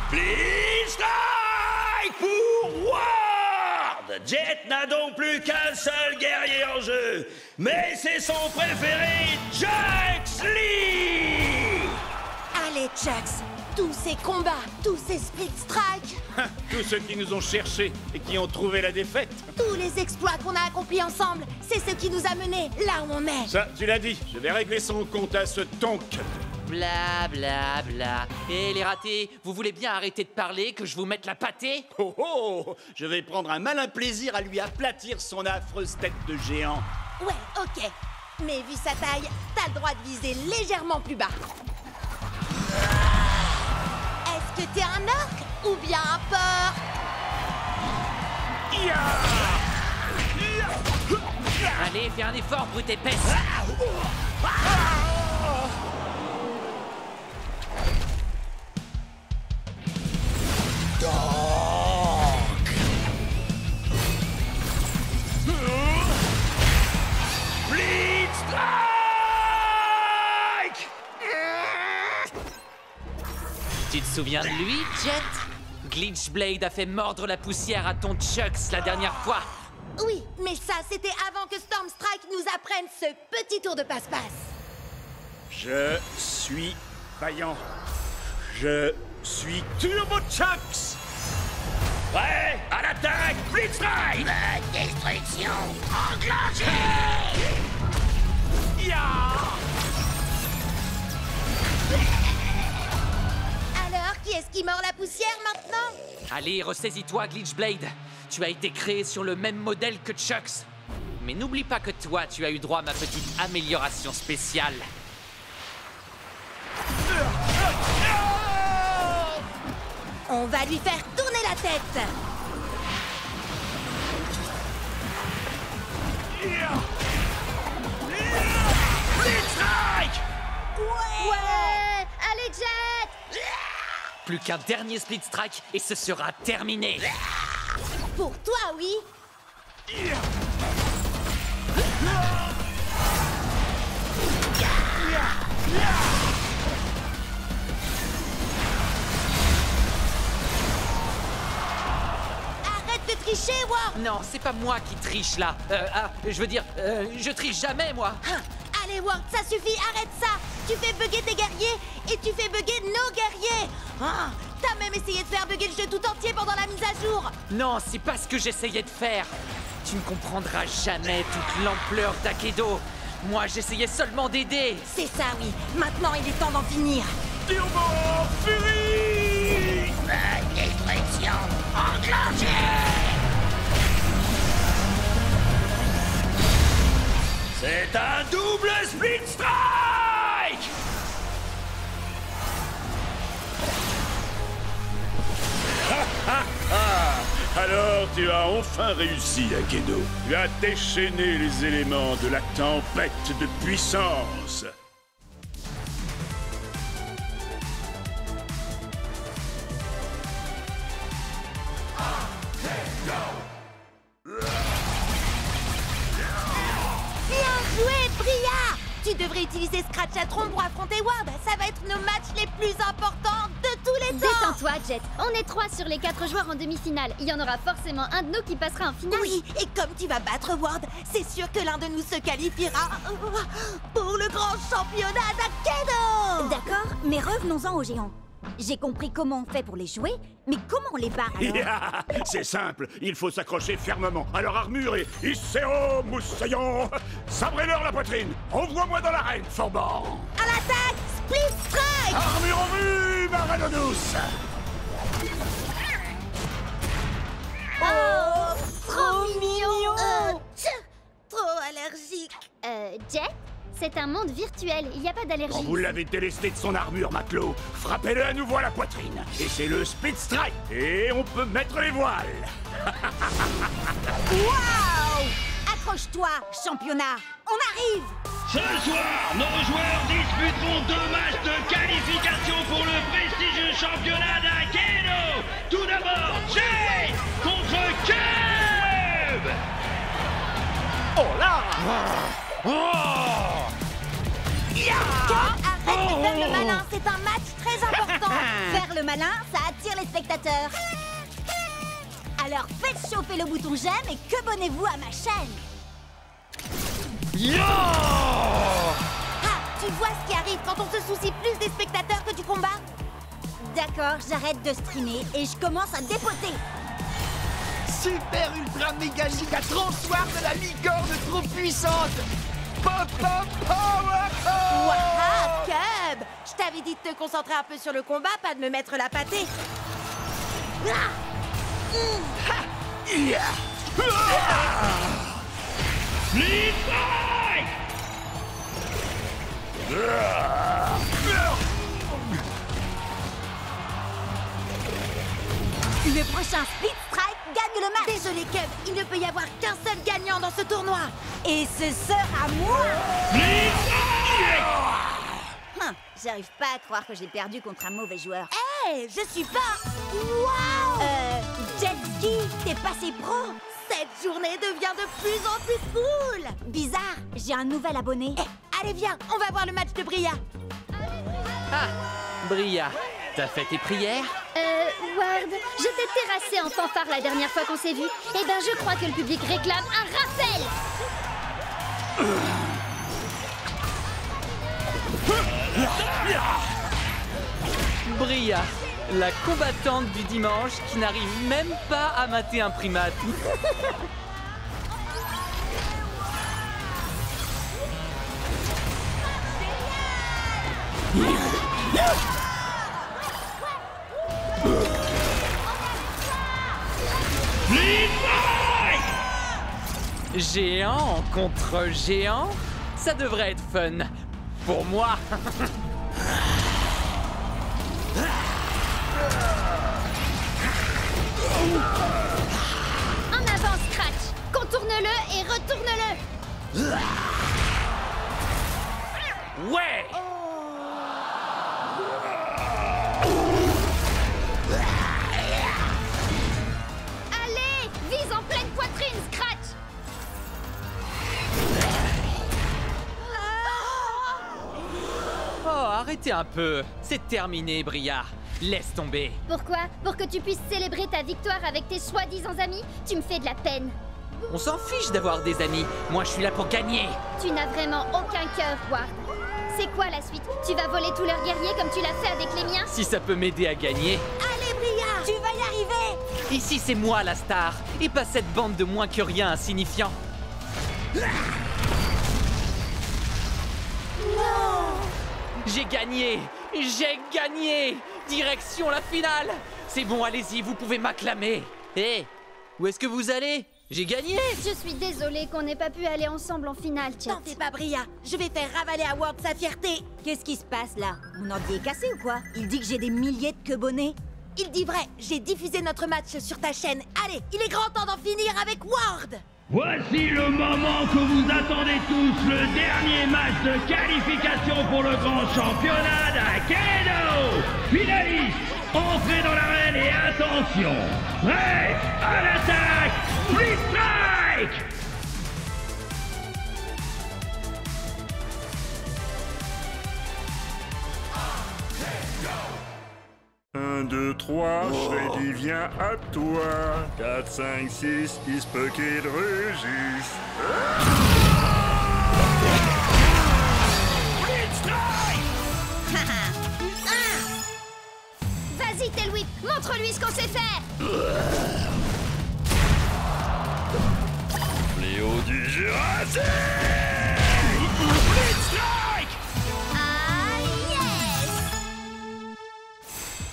Split Strike pour Ward! Jet n'a donc plus qu'un seul guerrier en jeu, mais c'est son préféré, Jux Lee! Allez, Jux, tous ces combats, tous ces split strikes, Tous ceux qui nous ont cherchés et qui ont trouvé la défaite. tous les exploits qu'on a accomplis ensemble, c'est ce qui nous a menés là où on est. Ça, tu l'as dit, je vais régler son compte à ce tonk. Bla bla bla. Et les ratés, vous voulez bien arrêter de parler, que je vous mette la pâtée? Oh oh! Je vais prendre un malin plaisir à lui aplatir son affreuse tête de géant. Ouais, ok. Mais vu sa taille, t'as le droit de viser légèrement plus bas. Est-ce que t'es un orc ou bien un porc? Allez, fais un effort, brute épaisse. Split Strike! Tu te souviens de lui, Jet? Glitchblade a fait mordre la poussière à ton Chucks la dernière fois. Oui, mais ça, c'était avant que Stormstrike nous apprenne ce petit tour de passe-passe. Je suis vaillant. Je suis Turbo Chucks. Prêt? À l'attaque! Split Strike! Destruction enclenchée! Alors, qui est-ce qui mord la poussière maintenant? Allez, ressaisis-toi, Glitchblade. Tu as été créé sur le même modèle que Chucks. Mais n'oublie pas que toi, tu as eu droit à ma petite amélioration spéciale. On va lui faire tourner la tête. Split Strike! Ouais! Allez, Jet! Plus qu'un dernier Split Strike et ce sera terminé. Pour toi, oui. Arrête de tricher, Ward. Non, c'est pas moi qui triche là. Je triche jamais, moi. Allez, Ward, ça suffit, arrête ça. Tu fais bugger tes guerriers et tu fais bugger nos guerriers. T'as même essayé de faire bugger le jeu tout entier pendant la mise à jour. Non, c'est pas ce que j'essayais de faire. Tu ne comprendras jamais toute l'ampleur d'Akedo. Moi, j'essayais seulement d'aider. C'est ça, oui. Maintenant, il est temps d'en finir. Turbo Fury! Destruction enclenchée! C'est un double split strike! Alors tu as enfin réussi, Akedo. Tu as déchaîné les éléments de la tempête de puissance. Bien joué, Bria! Tu devrais utiliser Scratchatron pour affronter Ward. Ça va être nos matchs les plus importants de tous les temps. Détends-toi, Jet. On est 3 sur les 4 joueurs en demi-finale. Il y en aura forcément un de nous qui passera en finale. Oui, et comme tu vas battre Ward, c'est sûr que l'un de nous se qualifiera pour le grand championnat d'Akedo. D'accord, mais revenons-en aux géants. J'ai compris comment on fait pour les jouer, mais comment on les bat alors? C'est simple, il faut s'accrocher fermement à leur armure et Isseo Moussaillon, sabrez-leur la poitrine. Envoie-moi dans l'arène, Forban. À l'attaque, Split Strike! Armure en vue, ma reine douce. Oh, trop mignon! Trop allergique. Jet, c'est un monde virtuel, il n'y a pas d'allergie. Quand vous l'avez délesté de son armure, Matelot, frappez-le à nouveau à la poitrine. Et c'est le Speed Strike. Et on peut mettre les voiles. Waouh! Accroche-toi, championnat. On arrive! Ce soir, nos joueurs disputeront 2 matchs de qualification pour le prestigieux championnat d'Akedo. Tout d'abord, Jay contre Cube. Oh là! Arrête de faire le malin, c'est un match très important. Faire le malin, ça attire les spectateurs. Alors faites chauffer le bouton j'aime et que abonnez-vous à ma chaîne. Ah, tu vois ce qui arrive quand on se soucie plus des spectateurs que du combat? D'accord, j'arrête de streamer et je commence à dépoter. Super ultra méga giga transoir de la licorne trop puissante. Pop pop power! Waouh, Cub! Je t'avais dit de te concentrer un peu sur le combat, pas de me mettre la pâtée. Split Strike! Le prochain Split Strike gagne le match. Désolé, Cub, il ne peut y avoir qu'un seul gagnant dans ce tournoi. Et ce sera moi. Split Strike! J'arrive pas à croire que j'ai perdu contre un mauvais joueur. Hé, je suis pas... Waouh! Jetski, t'es passé pro. Cette journée devient de plus en plus cool. Bizarre, j'ai un nouvel abonné. Allez, viens, on va voir le match de Bria. Ah, Bria, t'as fait tes prières? Ward, je t'ai terrassé en fanfare la dernière fois qu'on s'est vu. Eh ben, je crois que le public réclame un rappel. Bria, la combattante du dimanche qui n'arrive même pas à mater un primate. Géant contre géant, ça devrait être fun. Pour moi. En avant, Scratch. Contourne-le et retourne-le. Ouais. Allez, vise en pleine poitrine, Scratch. Oh, arrêtez un peu. C'est terminé, Bria. Laisse tomber. Pourquoi? Pour que tu puisses célébrer ta victoire avec tes soi-disant amis? Tu me fais de la peine. On s'en fiche d'avoir des amis. Moi, je suis là pour gagner. Tu n'as vraiment aucun cœur, Ward. C'est quoi la suite? Tu vas voler tous leurs guerriers comme tu l'as fait avec les miens? Si ça peut m'aider à gagner. Allez, Bria, tu vas y arriver! Ici, c'est moi la star, et pas cette bande de moins que rien insignifiants. J'ai gagné! J'ai gagné! Direction la finale! C'est bon, allez-y, vous pouvez m'acclamer! Hé! Où est-ce que vous allez? J'ai gagné! Je suis désolée qu'on n'ait pas pu aller ensemble en finale, Chet. T'en fais pas, Bria. Je vais faire ravaler à Ward sa fierté. Qu'est-ce qui se passe, là? Mon ordi est cassé ou quoi? Il dit que j'ai des milliers de queue-bonnets. Il dit vrai. J'ai diffusé notre match sur ta chaîne. Allez, il est grand temps d'en finir avec Ward! Voici le moment que vous attendez tous, le dernier match de qualification pour le grand championnat d'Akedo. Finaliste, entrez dans l'arène et attention, prêt à l'attaque, Split Strike! 1, 2, 3, Freddy vient à toi. 4, 5, 6, il se peut qu'il rugisse. Vas-y, Tail Whip, montre-lui ce qu'on sait faire! Fléau du Jurassique!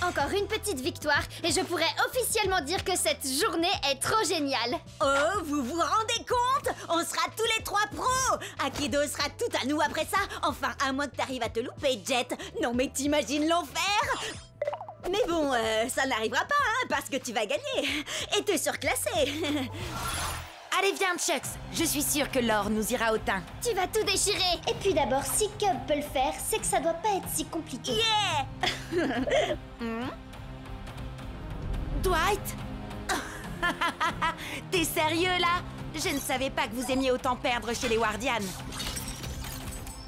Encore une petite victoire et je pourrais officiellement dire que cette journée est trop géniale. Oh, vous vous rendez compte? On sera tous les 3 pros! Akedo sera tout à nous après ça. Enfin, à moins que t'arrives à te louper, Jet. Non mais t'imagines l'enfer? Mais bon, ça n'arrivera pas, hein, parce que tu vas gagner. Et t'es surclassé. Allez, viens, Chucks. Je suis sûre que l'or nous ira au teint. Tu vas tout déchirer. Et puis d'abord, si Cub peut le faire, c'est que ça doit pas être si compliqué. Yeah! Dwight? T'es sérieux, là? Je ne savais pas que vous aimiez autant perdre chez les Wardians.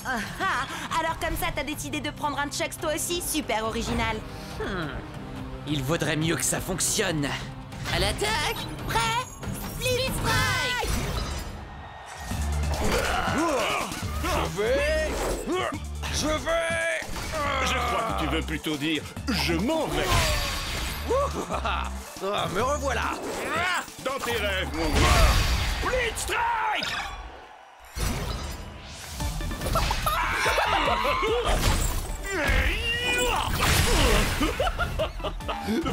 Alors comme ça, t'as décidé de prendre un Chucks toi aussi? Super original. Il vaudrait mieux que ça fonctionne. À l'attaque! Prêt? Split Strike! Je crois que tu veux plutôt dire « je m'en vais ». Me revoilà! Dans tes rêves, mon gars. Split Strike!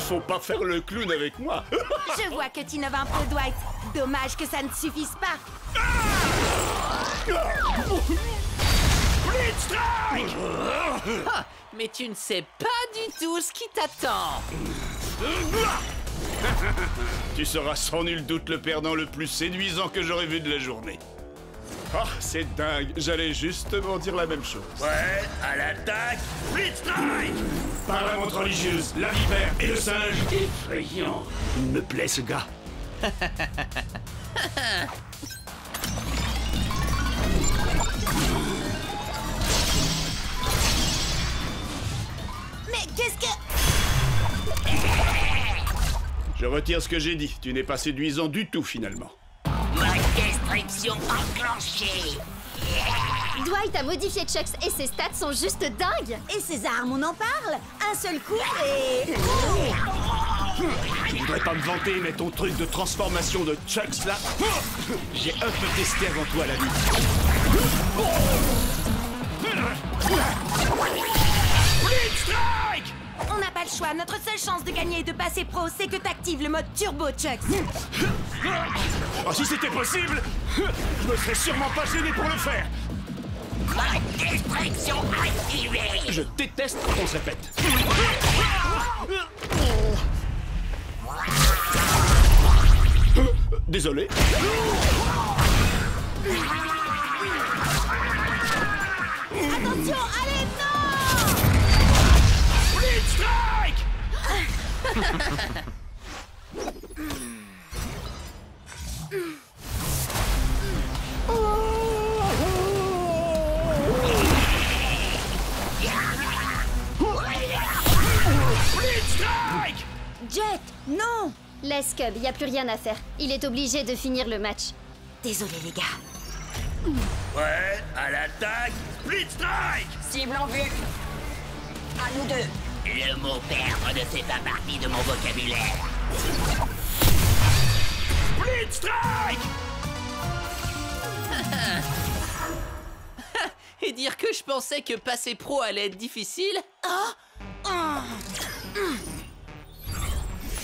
Faut pas faire le clown avec moi. Je vois que tu innoves un peu, Dwight. Dommage que ça ne suffise pas. Split Strike! Ah, mais tu ne sais pas du tout ce qui t'attend. Tu seras sans nul doute le perdant le plus séduisant que j'aurais vu de la journée. Ah, c'est dingue, j'allais justement dire la même chose. Ouais, à l'attaque, Split Strike! Par la montre religieuse, la vipère et le singe. Effrayant. Il me plaît, ce gars. Mais qu'est-ce que... Je retire ce que j'ai dit. Tu n'es pas séduisant du tout, finalement. Ma destruction enclenchée. Dwight a modifié Chucks et ses stats sont juste dingues. Et ses armes, on en parle? Un seul coup et... Je voudrais pas me vanter, mais ton truc de transformation de Chucks, là... J'ai un peu testé avant toi, la vie. Split Strike! On n'a pas le choix. Notre seule chance de gagner et de passer pro, c'est que t'actives le mode turbo, Chucks. Oh, si c'était possible, je me serais sûrement pas gêné pour le faire. Ma destruction activée. Je déteste quand on se répète. Désolé. Attention, allez, non! Split Strike! Split Strike! Jet, non! Laisse Cub, y a plus rien à faire. Il est obligé de finir le match. Désolé, les gars. Ouais, à l'attaque, Split Strike! Cible en vue. À nous deux. Le mot perdre ne fait pas partie de mon vocabulaire. Split Strike! Et dire que je pensais que passer pro allait être difficile?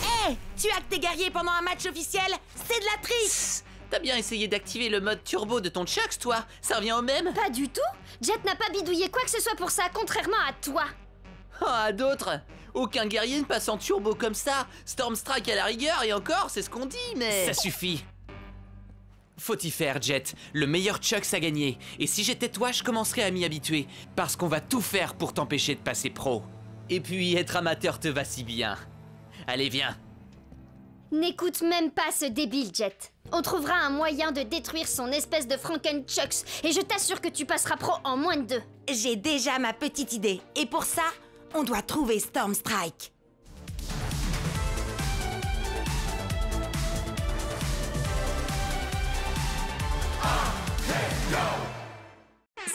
Hé, tu hackes tes guerriers pendant un match officiel? C'est de la triche! T'as bien essayé d'activer le mode turbo de ton Chucks, toi? Ça revient au même? Pas du tout. Jet n'a pas bidouillé quoi que ce soit pour ça, contrairement à toi. Oh, à d'autres? Aucun guerrier ne passe en turbo comme ça. Storm Strike à la rigueur, et encore, c'est ce qu'on dit, mais... Ça suffit. Faut y faire, Jet. Le meilleur Chucks a gagné. Et si j'étais toi, je commencerais à m'y habituer. Parce qu'on va tout faire pour t'empêcher de passer pro. Et puis, être amateur te va si bien. Allez, viens. N'écoute même pas ce débile, Jet. On trouvera un moyen de détruire son espèce de Franken-Chucks. Et je t'assure que tu passeras pro en moins de 2. J'ai déjà ma petite idée. Et pour ça, on doit trouver Storm Strike.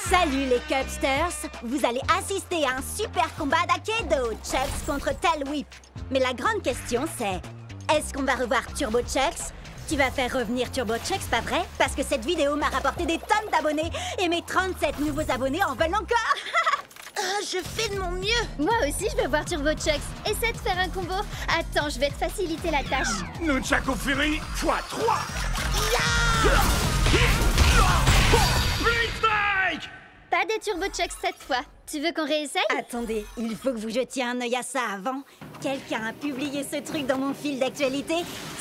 Salut les Cubsters! Vous allez assister à un super combat d'Akedo, Chucks contre Tail Whip. Mais la grande question c'est, est-ce qu'on va revoir Turbo Chucks? Tu vas faire revenir Turbo Chucks, pas vrai? Parce que cette vidéo m'a rapporté des tonnes d'abonnés et mes 37 nouveaux abonnés en veulent encore! Je fais de mon mieux! Moi aussi, je veux voir Turbo Chucks. Essaie de faire un combo. Attends, je vais te faciliter la tâche. Nunchaku Fury x3! Split Strike! Pas des Turbo Chucks cette fois. Tu veux qu'on réessaye? Attendez, il faut que vous jetiez un œil à ça avant. Quelqu'un a publié ce truc dans mon fil d'actualité.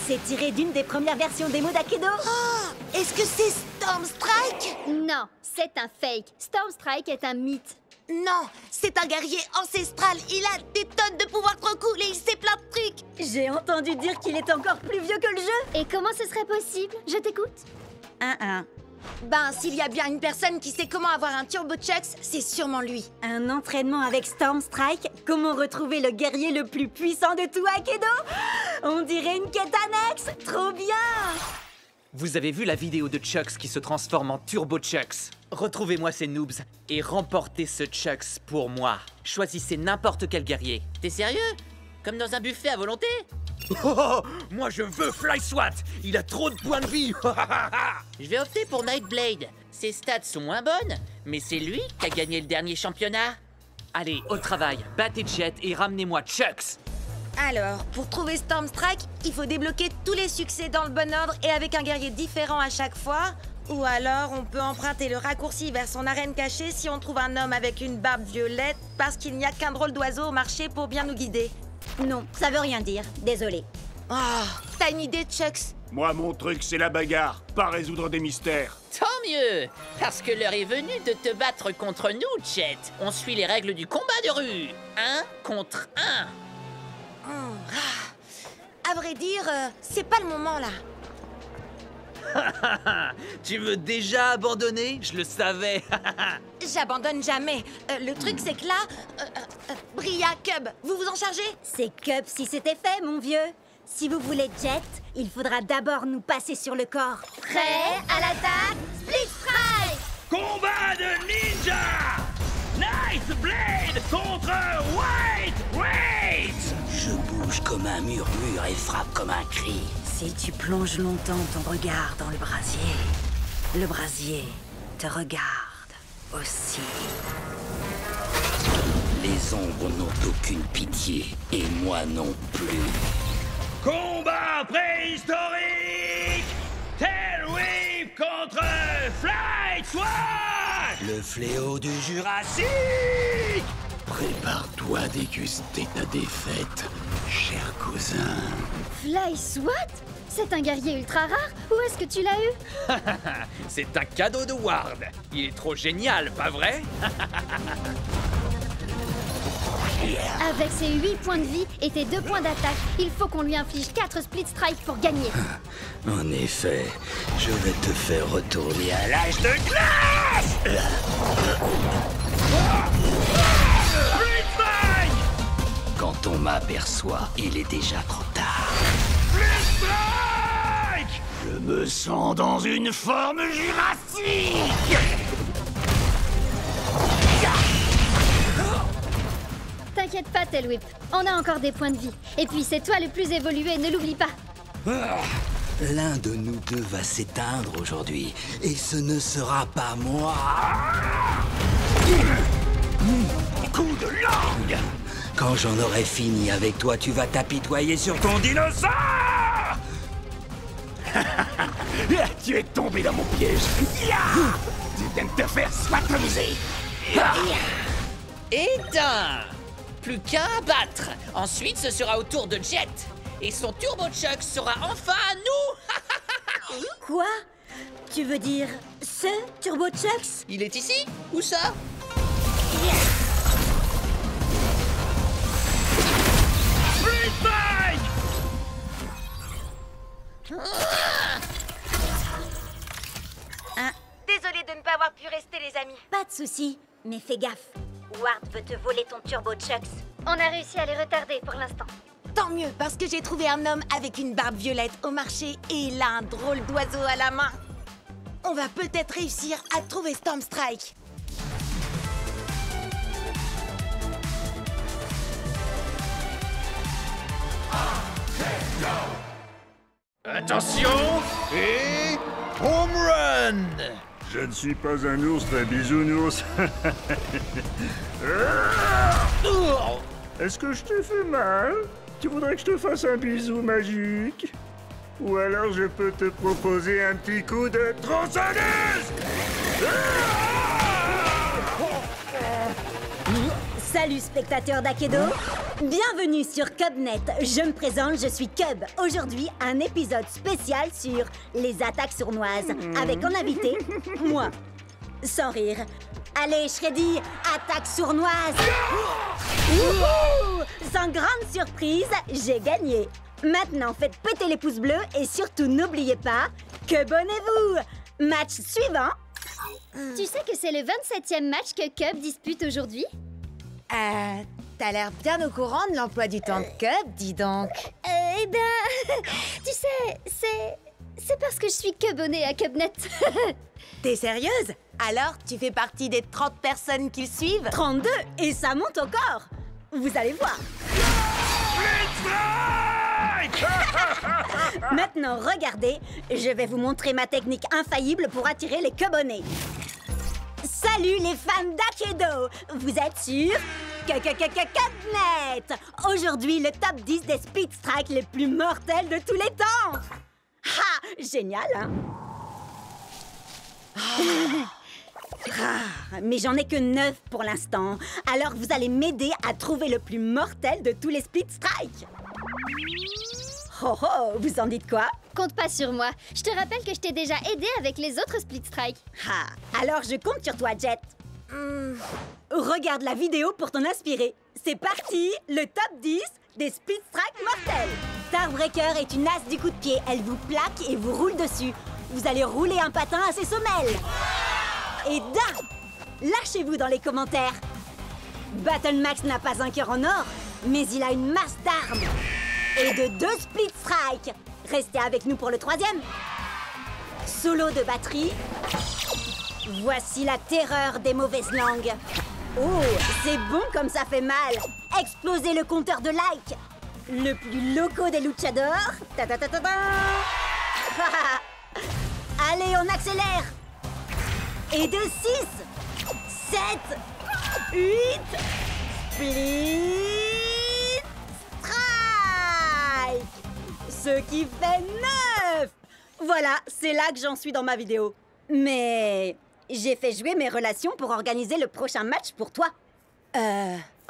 C'est tiré d'une des premières versions démo d'Akedo. Oh, est-ce que c'est Storm Strike? Non, c'est un fake. Storm Strike est un mythe. Non, c'est un guerrier ancestral. Il a des tonnes de pouvoirs trop cool et il sait plein de trucs. J'ai entendu dire qu'il est encore plus vieux que le jeu. Et comment ce serait possible? Je t'écoute. Ben, s'il y a bien une personne qui sait comment avoir un Turbo Chucks, c'est sûrement lui. Un entraînement avec Storm Strike? Comment retrouver le guerrier le plus puissant de tout Akedo? On dirait une quête annexe. Trop bien! Vous avez vu la vidéo de Chucks qui se transforme en Turbo Chucks? Retrouvez-moi ces noobs et remportez ce Chucks pour moi. Choisissez n'importe quel guerrier. T'es sérieux? Comme dans un buffet à volonté? Oh, moi je veux Fly SWAT. Il a trop de points de vie. Je vais opter pour Nightblade. Ses stats sont moins bonnes, mais c'est lui qui a gagné le dernier championnat. Allez, au travail, battez Jet et ramenez-moi Chucks. Alors, pour trouver Storm Strike, il faut débloquer tous les succès dans le bon ordre et avec un guerrier différent à chaque fois. Ou alors, on peut emprunter le raccourci vers son arène cachée si on trouve un homme avec une barbe violette parce qu'il n'y a qu'un drôle d'oiseau au marché pour bien nous guider. Non, ça veut rien dire. Désolé. Oh, t'as une idée, Chucks? Moi, mon truc, c'est la bagarre, pas résoudre des mystères. Tant mieux, parce que l'heure est venue de te battre contre nous, Jet. On suit les règles du combat de rue. 1 contre 1. À vrai dire, c'est pas le moment, là. Tu veux déjà abandonner? Je le savais. J'abandonne jamais. Le truc, c'est que là... Bria, Cub, vous vous en chargez? C'est Cub si c'était fait, mon vieux. Si vous voulez Jet, il faudra d'abord nous passer sur le corps. Prêt à l'attaque? Split Strike! Combat de ninja! Nice Blade contre White Wait! Je bouge comme un murmure et frappe comme un cri. Si tu plonges longtemps ton regard dans le brasier te regarde aussi. Les ombres n'ont aucune pitié, et moi non plus. Combat préhistorique! Tail Whip contre Fly SWAT! Le fléau du Jurassique! Prépare-toi à déguster ta défaite, cher cousin. Fly SWAT? C'est un guerrier ultra rare? Où est-ce que tu l'as eu? C'est un cadeau de Ward. Il est trop génial, pas vrai? Avec ses 8 points de vie et tes 2 points d'attaque, il faut qu'on lui inflige 4 split strikes pour gagner. En effet, je vais te faire retourner à l'âge de Glace! Split Strike! Quand on m'aperçoit, il est déjà trop tard. Split Strike! Je me sens dans une forme jurassique. T'inquiète pas, Tail Whip. On a encore des points de vie. Et puis c'est toi le plus évolué, ne l'oublie pas. L'un de nous deux va s'éteindre aujourd'hui, et ce ne sera pas moi. Coup de langue! Quand j'en aurai fini avec toi, tu vas t'apitoyer sur ton dinosaure. Tu es tombé dans mon piège. Tu viens de te faire soitomiser. Et d'un! Plus qu'un à battre. Ensuite, ce sera au tour de Jet. Et son Turbo Chuck sera enfin à nous. Quoi? Tu veux dire ce Turbo Chucks? Il est ici? Où ça? Désolée de ne pas avoir pu rester, les amis. Pas de soucis, mais fais gaffe. Ward veut te voler ton Turbo Chucks. On a réussi à les retarder pour l'instant. Tant mieux, parce que j'ai trouvé un homme avec une barbe violette au marché et il a un drôle d'oiseau à la main. On va peut-être réussir à trouver Storm Strike. Attention et home run! Je ne suis pas un ours très bisounours. Est-ce que je te fais mal? Tu voudrais que je te fasse un bisou magique? Ou alors je peux te proposer un petit coup de tronçonneuse? Salut spectateurs d'Akedo, bienvenue sur CubNet. Je me présente, je suis Cub. Aujourd'hui, un épisode spécial sur les attaques sournoises, avec en invité, moi. Sans rire. Allez, Shreddy, attaque sournoise. Ouh, sans grande surprise, j'ai gagné. Maintenant, faites péter les pouces bleus et surtout n'oubliez pas, Cubonnez-vous. Match suivant. Tu sais que c'est le 27e match que Cub dispute aujourd'hui? T'as l'air bien au courant de l'emploi du temps de Cub, dis donc. Eh ben, tu sais, c'est parce que je suis Cubonnée à CubNet. T'es sérieuse? Alors, tu fais partie des 30 personnes qui le suivent? 32, et ça monte encore. Vous allez voir. Maintenant, regardez, je vais vous montrer ma technique infaillible pour attirer les Cubonnés. Salut les fans d'Akedo! Vous êtes sur CubNet! Aujourd'hui, le top 10 des Speed Strike les plus mortels de tous les temps! Ha! Génial, hein? Mais j'en ai que 9 pour l'instant. Alors vous allez m'aider à trouver le plus mortel de tous les Speed Strike. Oh oh, vous en dites quoi? Compte pas sur moi. Je te rappelle que je t'ai déjà aidé avec les autres Split Strike. Ah, alors je compte sur toi, Jet. Regarde la vidéo pour t'en inspirer. C'est parti, le top 10 des Split Strike mortels. Starbreaker est une as du coup de pied. Elle vous plaque et vous roule dessus. Vous allez rouler un patin à ses semelles. Et d'un, lâchez-vous dans les commentaires. Battle Max n'a pas un cœur en or, mais il a une masse d'armes. Et de 2 Split Strike. Restez avec nous pour le 3e. Solo de batterie. Voici la terreur des mauvaises langues. Oh, c'est bon comme ça fait mal. Explosez le compteur de likes. Le plus loco des luchadors. Ta ta ta ta ta. Allez, on accélère. Et de 6, 7, 8, Split Strike. Ce qui fait 9. Voilà, c'est là que j'en suis dans ma vidéo. Mais j'ai fait jouer mes relations pour organiser le prochain match pour toi.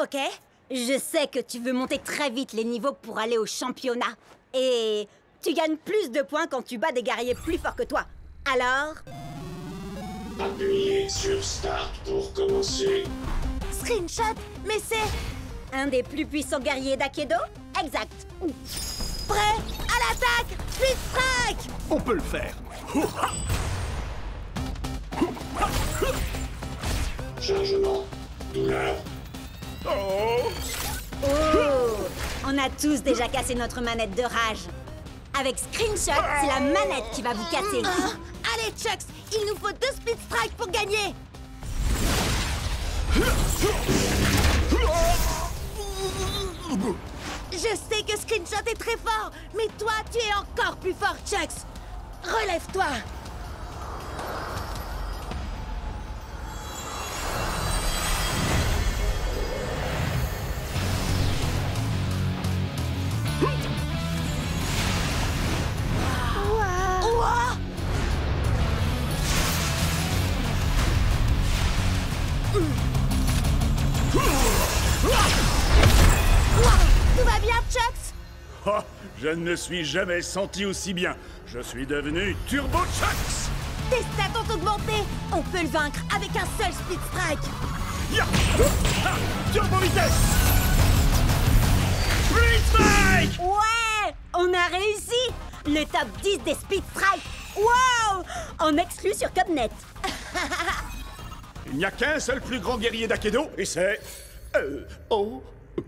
Ok. Je sais que tu veux monter très vite les niveaux pour aller au championnat. Et tu gagnes plus de points quand tu bats des guerriers plus forts que toi. Alors... Appuyez sur Start pour commencer. Screenshot, mais c'est... un des plus puissants guerriers d'Akedo? Exact. Prêt à l'attaque, Split Strike! On peut le faire. Chargement. Douleur. Oh! On a tous déjà cassé notre manette de rage. Avec Screenshot, c'est la manette qui va vous casser. Allez, Chucks, il nous faut 2 Split Strike pour gagner. Je sais que Screenshot est très fort, mais toi, tu es encore plus fort, Chucks. Relève-toi. Tout va bien, Chucks? Oh, je ne me suis jamais senti aussi bien. Je suis devenu Turbo Chucks. Tes stats ont augmenté. On peut le vaincre avec un seul Split Strike. Ya! Ah, Turbo vitesse. Split Strike. Ouais! On a réussi! Le top 10 des Split Strike! Wow! En exclu sur Cubnet. Il n'y a qu'un seul plus grand guerrier d'Akedo, et c'est...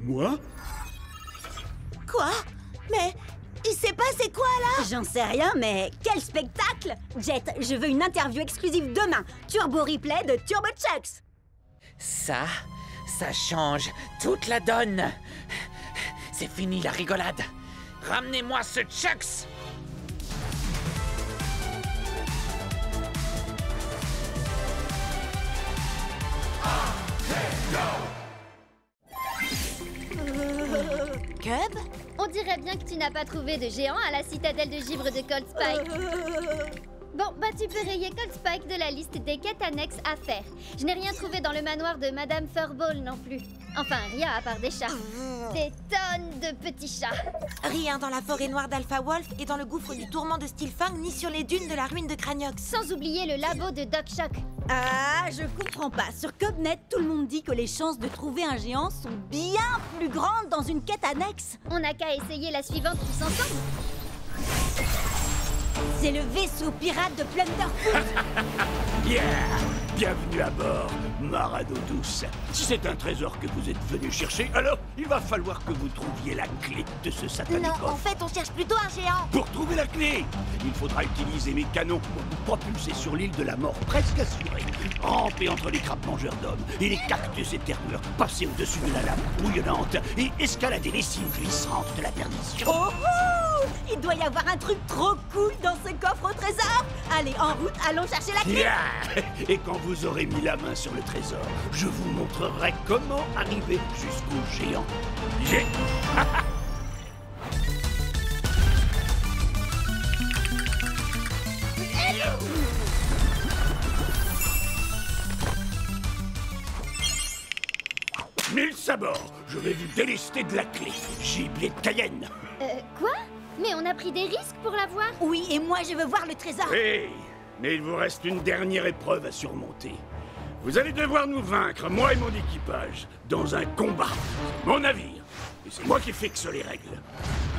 moi? Quoi? Mais il s'est passé quoi, là? J'en sais rien, mais quel spectacle! Jet, je veux une interview exclusive demain. Turbo replay de Turbo Chucks. Ça change toute la donne. C'est fini la rigolade. Ramenez-moi ce Chucks. Cub? On dirait bien que tu n'as pas trouvé de géant à la citadelle de givre de Cold Spike. Bon, bah tu peux rayer Cold Spike de la liste des quêtes annexes à faire. Je n'ai rien trouvé dans le manoir de Madame Furball non plus. Enfin, rien à part des chats. Des tonnes de petits chats. Rien dans la forêt noire d'Alpha Wolf et dans le gouffre du tourment de Steelfang, ni sur les dunes de la ruine de Craniox. Sans oublier le labo de Doc Shock. Ah, je comprends pas. Sur Cubnet, tout le monde dit que les chances de trouver un géant sont bien plus grandes dans une quête annexe. On n'a qu'à essayer la suivante tous ensemble. C'est le vaisseau pirate de Plunderfoot. Yeah! Bienvenue à bord, Marado douce. Si c'est un trésor que vous êtes venu chercher, alors il va falloir que vous trouviez la clé de ce satanique Non, coffre. en fait, on cherche plutôt un géant. Pour trouver la clé, il faudra utiliser mes canons pour vous propulser sur l'île de la mort presque assurée. Ramper entre les crabes mangeurs d'hommes et les cactus éternels, passer au-dessus de la lame bouillonnante et escalader les cimes glissantes de la perdition. Oh, oh! Il doit y avoir un truc trop cool dans ce coffre au trésor. Allez, en route, allons chercher la clé. Yeah! Et quand vous aurez mis la main sur le trésor, je vous montrerai comment arriver jusqu'au géant. Mille sabords, je vais vous délester de la clé. Gibier de Cayenne. Quoi? Mais on a pris des risques pour l'avoir. Oui, et moi je veux voir le trésor. Hey, mais il vous reste une dernière épreuve à surmonter. Vous allez devoir nous vaincre, moi et mon équipage, dans un combat. Mon navire. Et c'est moi qui fixe les règles.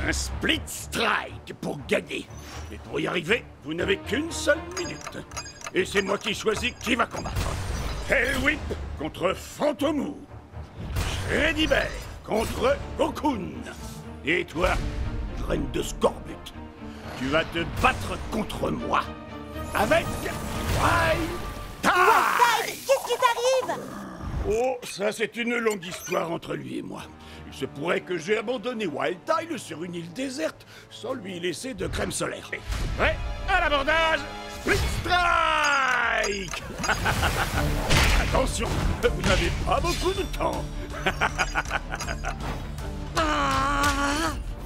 Un split strike pour gagner. Et pour y arriver, vous n'avez qu'une seule minute. Et c'est moi qui choisis qui va combattre. Hellwhip contre Fantomou. Shreddy Bear contre Cocoon. Et toi, graine de Scorbut, tu vas te battre contre moi avec Qu'est-ce qui t'arrive? Oh, ça c'est une longue histoire entre lui et moi. Il se pourrait que j'ai abandonné Wildtile sur une île déserte sans lui laisser de crème solaire. Prêt à l'abordage, Split Strike. Attention, vous n'avez pas beaucoup de temps.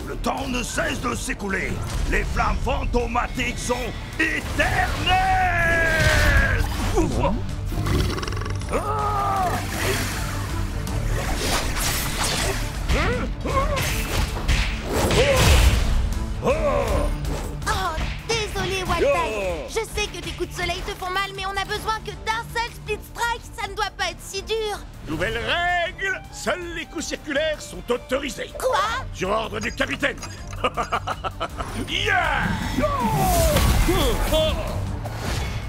Le temps ne cesse de s'écouler. Les flammes fantomatiques sont éternelles. Oh, désolé, Wildtile. Je sais que tes coups de soleil te font mal, mais on a besoin que d'un seul Split Strike. Ça ne doit pas être si dur. Nouvelle règle, seuls les coups circulaires sont autorisés. Quoi? Sur ordre du capitaine. Yeah!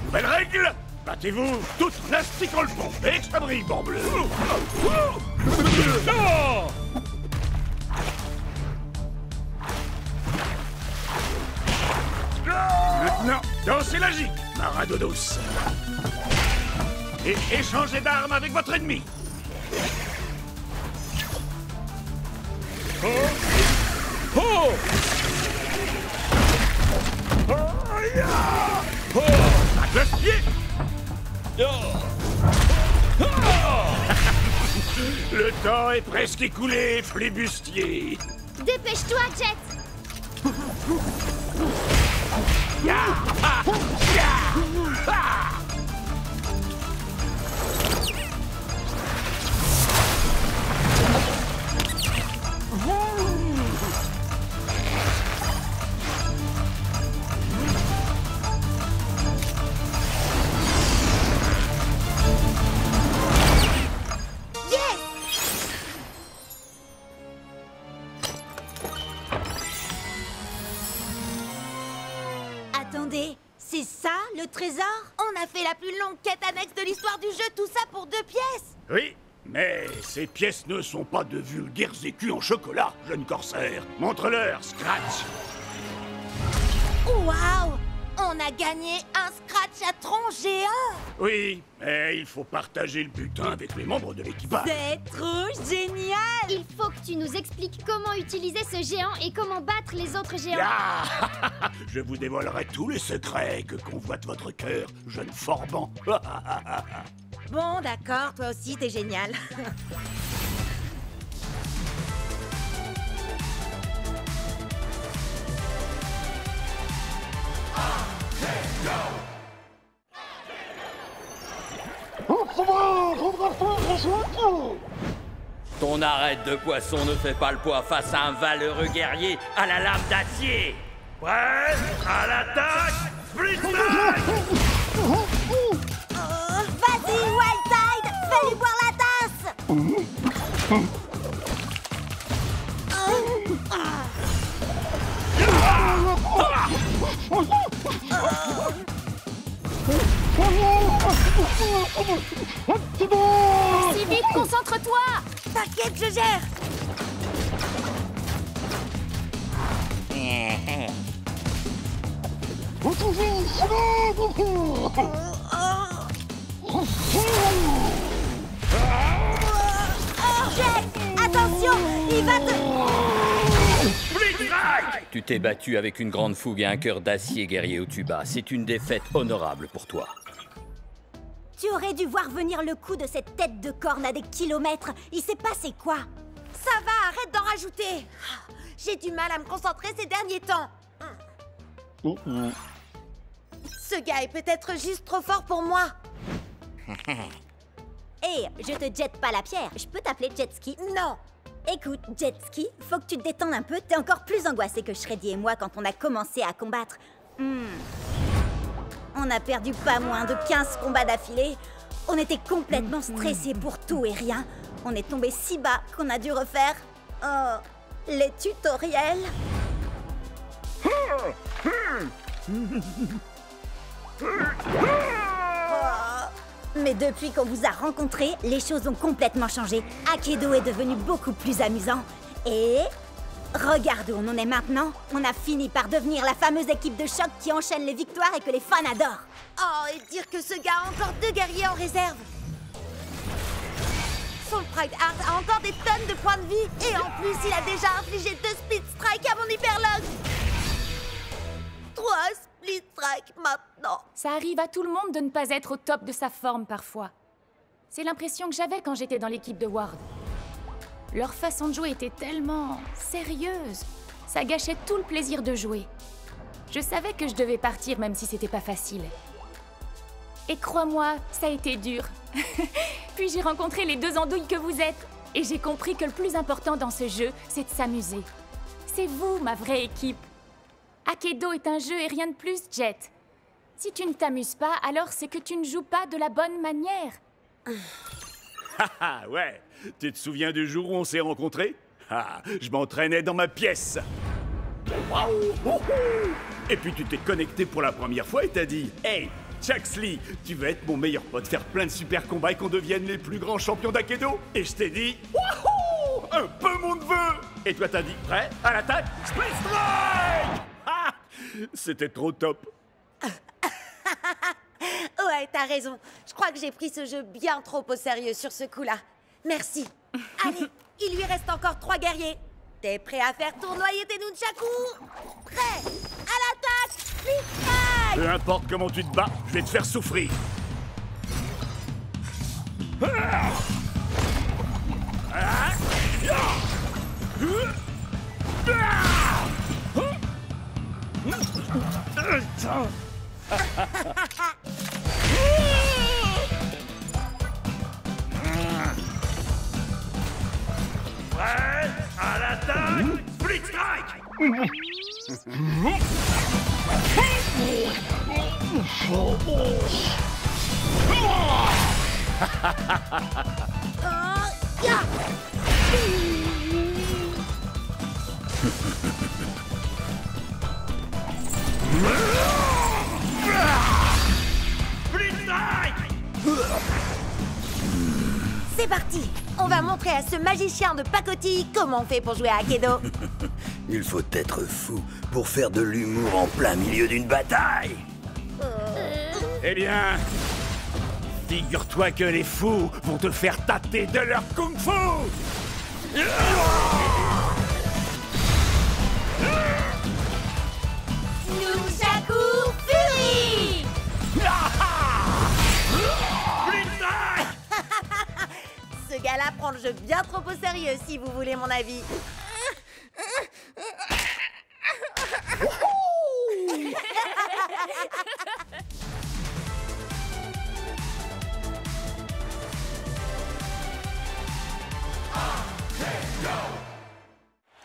Nouvelle règle, battez-vous toutes nasty dans le pont. Extra-bris, bleu. Maintenant, dansez la gigue, ma radodos. Et échangez d'armes avec votre ennemi. Oh! Oh! Oh! Ya! Oh! Un cloche-pied! Oh! Oh! Le temps est presque écoulé, flibustier. Dépêche-toi, Jet. Ya! Ah! Ya! Ah! Attendez, c'est ça le trésor? On a fait la plus longue quête annexe de l'histoire du jeu, tout ça pour 2 pièces. Oui, mais ces pièces ne sont pas de vulgaires écus en chocolat, jeune corsaire. Montre-leur, Scratch. Waouh! On a gagné un Scratch à tronc géant. Oui, mais il faut partager le butin avec les membres de l'équipage. C'est trop génial! Il faut que tu nous expliques comment utiliser ce géant et comment battre les autres géants. Ah! Je vous dévoilerai tous les secrets que convoite votre cœur, jeune forban. Bon, d'accord, toi aussi, t'es génial. Ton arête de poisson ne fait pas le poids face à un valeureux guerrier à la lame d'acier. Prêt à l'attaque, Split Strike! Vas-y, Wildtide! Fais-lui boire la tasse! Si vite, concentre-toi! T'inquiète, je gère. Attention, il va te... Tu t'es battu avec une grande fougue et un cœur d'acier, guerrier Otuba. C'est une défaite honorable pour toi. Tu aurais dû voir venir le coup de cette tête de corne à des kilomètres. Il s'est passé quoi? Ça va, arrête d'en rajouter. J'ai du mal à me concentrer ces derniers temps. Ce gars est peut-être juste trop fort pour moi. Hé, je te jette pas la pierre. Je peux t'appeler Jetski? Non. Écoute, Jetski, faut que tu te détendes un peu. T'es encore plus angoissé que Shreddy et moi quand on a commencé à combattre. On a perdu pas moins de 15 combats d'affilée. On était complètement stressés pour tout et rien. On est tombé si bas qu'on a dû refaire... les tutoriels. Mais depuis qu'on vous a rencontrés, les choses ont complètement changé. Akedo est devenu beaucoup plus amusant. Et... regarde où on en est maintenant. On a fini par devenir la fameuse équipe de choc qui enchaîne les victoires et que les fans adorent. Oh, et dire que ce gars a encore 2 guerriers en réserve. Soul Pride Heart a encore des tonnes de points de vie. Et en plus, il a déjà infligé 2 Split Strike à mon Hyperlock. 3 Split Strike maintenant. Ça arrive à tout le monde de ne pas être au top de sa forme parfois. C'est l'impression que j'avais quand j'étais dans l'équipe de Ward. Leur façon de jouer était tellement sérieuse. Ça gâchait tout le plaisir de jouer. Je savais que je devais partir même si c'était pas facile. Et crois-moi, ça a été dur. Puis j'ai rencontré les 2 andouilles que vous êtes. Et j'ai compris que le plus important dans ce jeu, c'est de s'amuser. C'est vous, ma vraie équipe. Akedo est un jeu et rien de plus, Jet. Si tu ne t'amuses pas, alors c'est que tu ne joues pas de la bonne manière. Ah ouais. Tu te souviens du jour où on s'est rencontrés? Ah, je m'entraînais dans ma pièce. Et puis tu t'es connecté pour la première fois et t'as dit « Hey, Chuxley, tu veux être mon meilleur pote, faire plein de super combats et qu'on devienne les plus grands champions d'Akedo ?» Et je t'ai dit « Wouhou, un peu mon neveu !» Et toi t'as dit « Prêt à l'attaque, Split Strike !» Ah, c'était trop top. Ouais, t'as raison. Je crois que j'ai pris ce jeu bien trop au sérieux sur ce coup-là. Merci. Allez, il lui reste encore 3 guerriers. T'es prêt à faire tournoyer tes nunchakus? Prêt? À l'attaque! Flip-Strike! Peu importe comment tu te bats, je vais te faire souffrir. Prêt? À l'attaque! Split Strike! Split Strike! C'est parti! On va montrer à ce magicien de pacotille comment on fait pour jouer à Aikido. Il faut être fou pour faire de l'humour en plein milieu d'une bataille. Eh bien, figure-toi que les fous vont te faire tâter de leur kung-fu. Nunchaku Fury! Ce gars-là prend le jeu bien trop au sérieux, si vous voulez mon avis.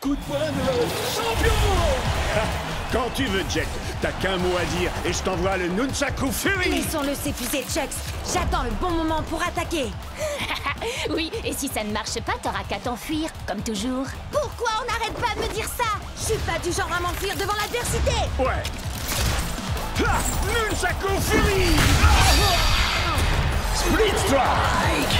Coup de poing de champion. Quand tu veux, Jet, t'as qu'un mot à dire et je t'envoie le Nunchaku Fury. Laissons-le s'épuiser, Chucks. J'attends le bon moment pour attaquer. Oui, et si ça ne marche pas, t'auras qu'à t'enfuir, comme toujours. Pourquoi on n'arrête pas de me dire ça? Je suis pas du genre à m'enfuir devant l'adversité. Ouais. Nunchaku Fury. Split Strike.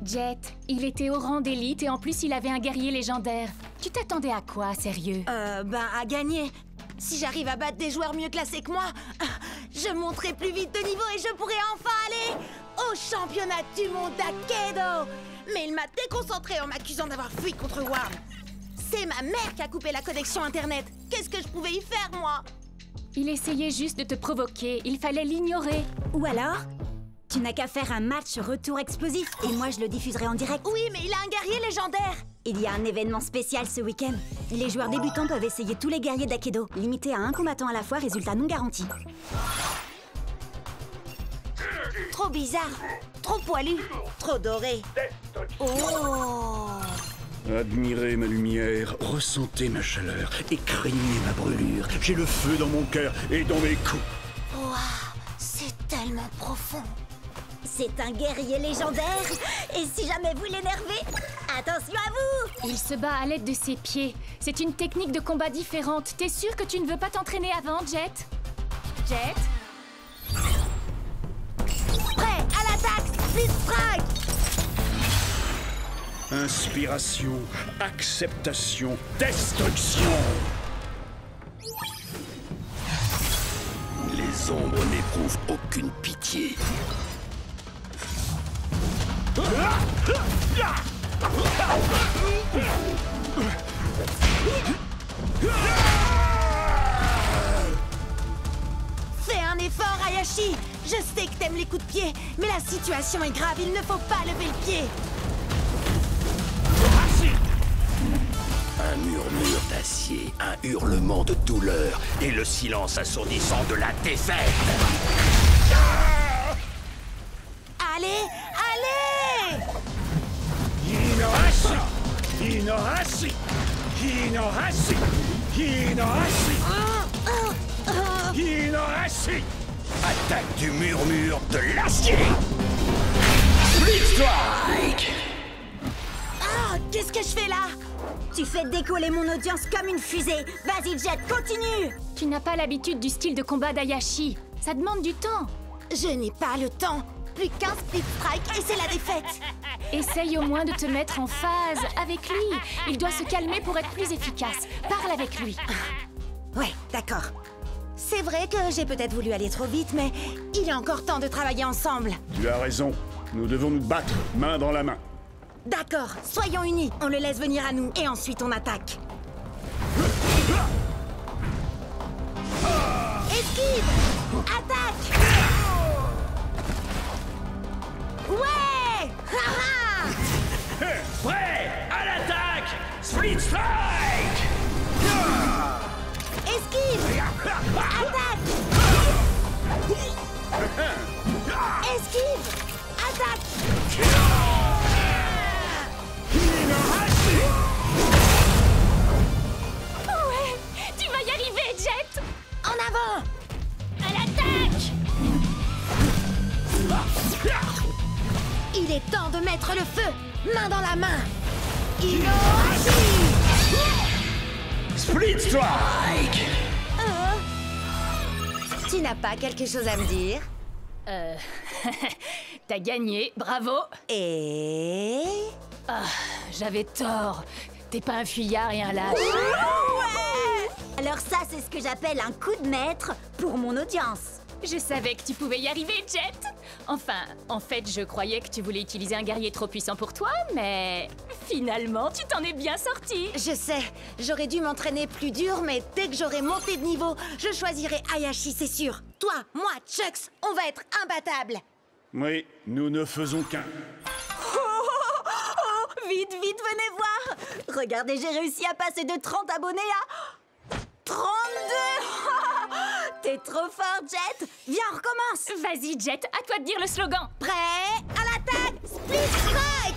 Jet, il était au rang d'élite et en plus il avait un guerrier légendaire. Tu t'attendais à quoi, sérieux? À gagner. Si j'arrive à battre des joueurs mieux classés que moi, je monterai plus vite de niveau et je pourrai enfin aller au championnat du monde d'Aikido. Mais il m'a déconcentré en m'accusant d'avoir fui contre Ward. C'est ma mère qui a coupé la connexion internet. Qu'est-ce que je pouvais y faire, moi? Il essayait juste de te provoquer, il fallait l'ignorer. Ou alors, tu n'as qu'à faire un match retour explosif et moi je le diffuserai en direct. Oui, mais il a un guerrier légendaire. Il y a un événement spécial ce week-end. Les joueurs débutants peuvent essayer tous les guerriers d'Aikido. Limité à un combattant à la fois, résultat non garanti. Trop bizarre, trop poilu, trop doré. Oh! Admirez ma lumière, ressentez ma chaleur et craignez ma brûlure. J'ai le feu dans mon cœur et dans mes coups. Waouh, c'est tellement profond. C'est un guerrier légendaire. Et si jamais vous l'énervez, attention à vous! Il se bat à l'aide de ses pieds. C'est une technique de combat différente. T'es sûr que tu ne veux pas t'entraîner avant, Jet? Jet? Prêt, à l'attaque, Split Strike! Inspiration, acceptation, destruction. Les ombres n'éprouvent aucune pitié. Fais un effort, Hayashi. Je sais que t'aimes les coups de pied, mais la situation est grave, il ne faut pas lever le pied. Un murmure d'acier, un hurlement de douleur et le silence assourdissant de la défaite. Allez, allez! Hinohashi! Hinohashi! Hinohashi! Hinohashi! Hinohashi! Attaque du murmure de l'acier! Split Strike! Ah, qu'est-ce que je fais là? Tu fais décoller mon audience comme une fusée. Vas-y, Jet, continue! Tu n'as pas l'habitude du style de combat d'Hayashi. Ça demande du temps. Je n'ai pas le temps. Plus qu'un Split Strike et c'est la défaite. Essaye au moins de te mettre en phase avec lui. Il doit se calmer pour être plus efficace. Parle avec lui. Ouais, d'accord. C'est vrai que j'ai peut-être voulu aller trop vite, mais il est encore temps de travailler ensemble. Tu as raison. Nous devons nous battre, main dans la main. D'accord, soyons unis. On le laisse venir à nous et ensuite on attaque. Esquive! Attaque! Ouais! Haha! Prêt à l'attaque! Split Strike! Esquive! Attaque! Esquive! Attaque! Ouais! Tu vas y arriver, Jet! En avant! À l'attaque! Il est temps de mettre le feu! Main dans la main! Split Strike! Tu n'as pas quelque chose à me dire? T'as gagné, bravo! Et... Ah, j'avais tort. T'es pas un fuyard et un lâche. Ouais! Alors ça, c'est ce que j'appelle un coup de maître pour mon audience. Je savais que tu pouvais y arriver, Jet. Enfin, en fait, je croyais que tu voulais utiliser un guerrier trop puissant pour toi, mais finalement, tu t'en es bien sorti. Je sais, j'aurais dû m'entraîner plus dur, mais dès que j'aurai monté de niveau, je choisirai Hayashi, c'est sûr. Toi, moi, Chucks, on va être imbattables. Oui, nous ne faisons qu'un. Vite, venez voir! Regardez, j'ai réussi à passer de 30 abonnés à 32! T'es trop fort, Jet! Viens, on recommence! Vas-y, Jet, à toi de dire le slogan. Prêt? À l'attaque! Split Strike!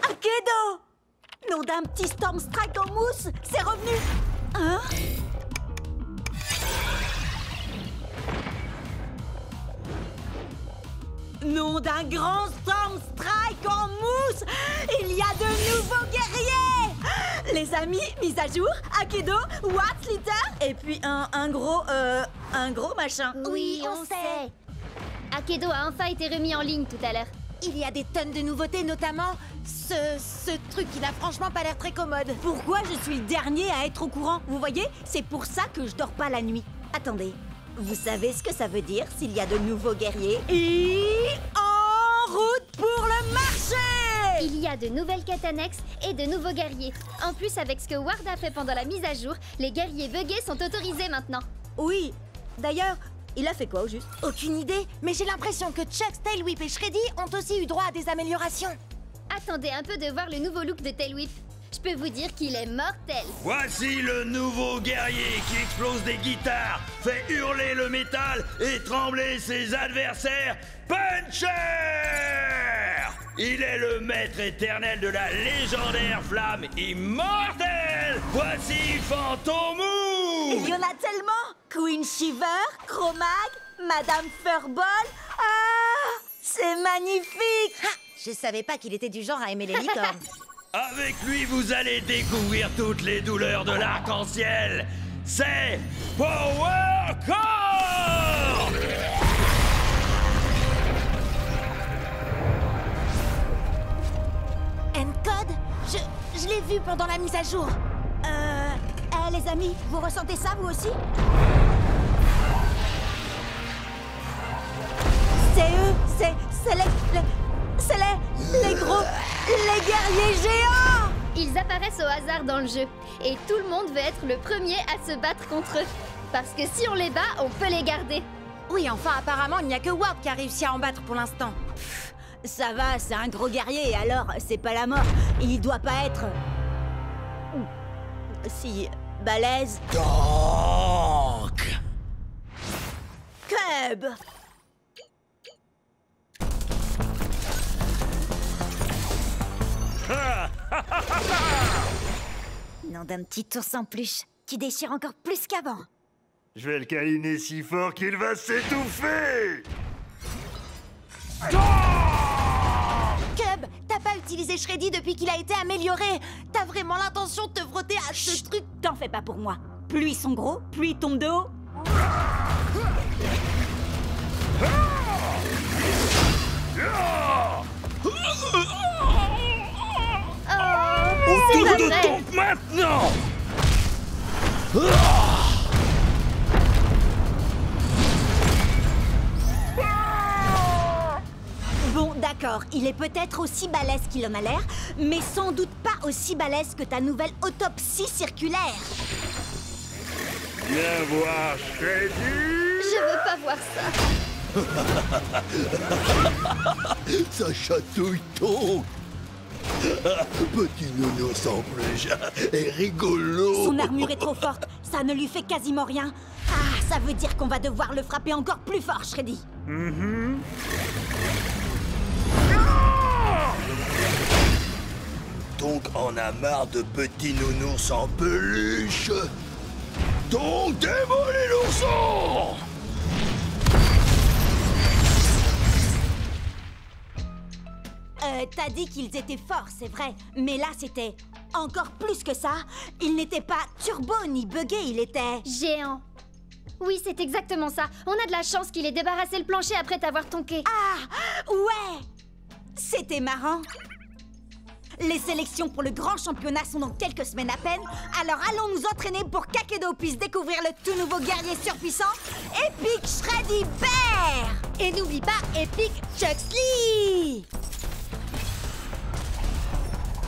Akedo! Nom d'un petit Storm Strike en mousse, c'est revenu! Hein? Nom d'un grand Storm Strike en mousse, il y a de nouveaux guerriers! Les amis, mise à jour, Akedo, What's Litter, et puis un gros machin. Oui, on sait. Akedo a enfin été remis en ligne tout à l'heure. Il y a des tonnes de nouveautés, notamment ce truc qui n'a franchement pas l'air très commode. Pourquoi je suis le dernier à être au courant? Vous voyez, c'est pour ça que je dors pas la nuit. Attendez, vous savez ce que ça veut dire s'il y a de nouveaux guerriers? Et en route pour le marché! Il y a de nouvelles quêtes annexes et de nouveaux guerriers. En plus, avec ce que Ward a fait pendant la mise à jour, les guerriers buggés sont autorisés maintenant. Oui, d'ailleurs, il a fait quoi au juste? Aucune idée, mais j'ai l'impression que Chucks, Tailwhip et Shreddy ont aussi eu droit à des améliorations. Attendez un peu de voir le nouveau look de Tailwhip. Je peux vous dire qu'il est mortel. Voici le nouveau guerrier qui explose des guitares, fait hurler le métal et trembler ses adversaires. Puncher! Il est le maître éternel de la légendaire flamme immortelle. Voici Fantomou! Il y en a tellement! Queen Shiver, Chromag, Madame Furball. Ah! C'est magnifique! Ha! Je savais pas qu'il était du genre à aimer les licornes. Avec lui, vous allez découvrir toutes les douleurs de l'arc-en-ciel. C'est Power Core! Encode? Je l'ai vu pendant la mise à jour. Les amis, vous ressentez ça, vous aussi? C'est eux! C'est les gros... les guerriers géants! Ils apparaissent au hasard dans le jeu. Et tout le monde veut être le premier à se battre contre eux. Parce que si on les bat, on peut les garder. Oui, enfin, apparemment, il n'y a que Ward qui a réussi à en battre pour l'instant. Ça va, c'est un gros guerrier, alors c'est pas la mort. Il doit pas être... si... balèze. Donc... Cub! Nom d'un petit ours en peluche qui déchire encore plus qu'avant. Je vais le câliner si fort qu'il va s'étouffer. Cub, t'as pas utilisé Shreddy depuis qu'il a été amélioré. T'as vraiment l'intention de te frotter à ce truc? T'en fais pas pour moi. Plus ils sont gros, plus ils tombent de haut. Autour de tombe maintenant. Bon, d'accord, il est peut-être aussi balèze qu'il en a l'air, mais sans doute pas aussi balèze que ta nouvelle autopsie circulaire. Viens voir Shreddy. Je veux pas voir ça. Ça chatouille donc. Petit nounours en peluche est rigolo. Son armure est trop forte, ça ne lui fait quasiment rien. Ah, ça veut dire qu'on va devoir le frapper encore plus fort, Shreddy. Donc on a marre de petits nounours en peluche. Donc démolis l'ourson. T'as dit qu'ils étaient forts, c'est vrai. Mais là, c'était encore plus que ça. Il n'était pas turbo ni buggé, il était... géant. Oui, c'est exactement ça. On a de la chance qu'il ait débarrassé le plancher après t'avoir tonké. Ah, ouais. C'était marrant. Les sélections pour le grand championnat sont dans quelques semaines à peine. Alors allons nous entraîner pour qu'Akedo puisse découvrir le tout nouveau guerrier surpuissant, Epic Shreddy Bear. Et n'oublie pas Epic Chuxley.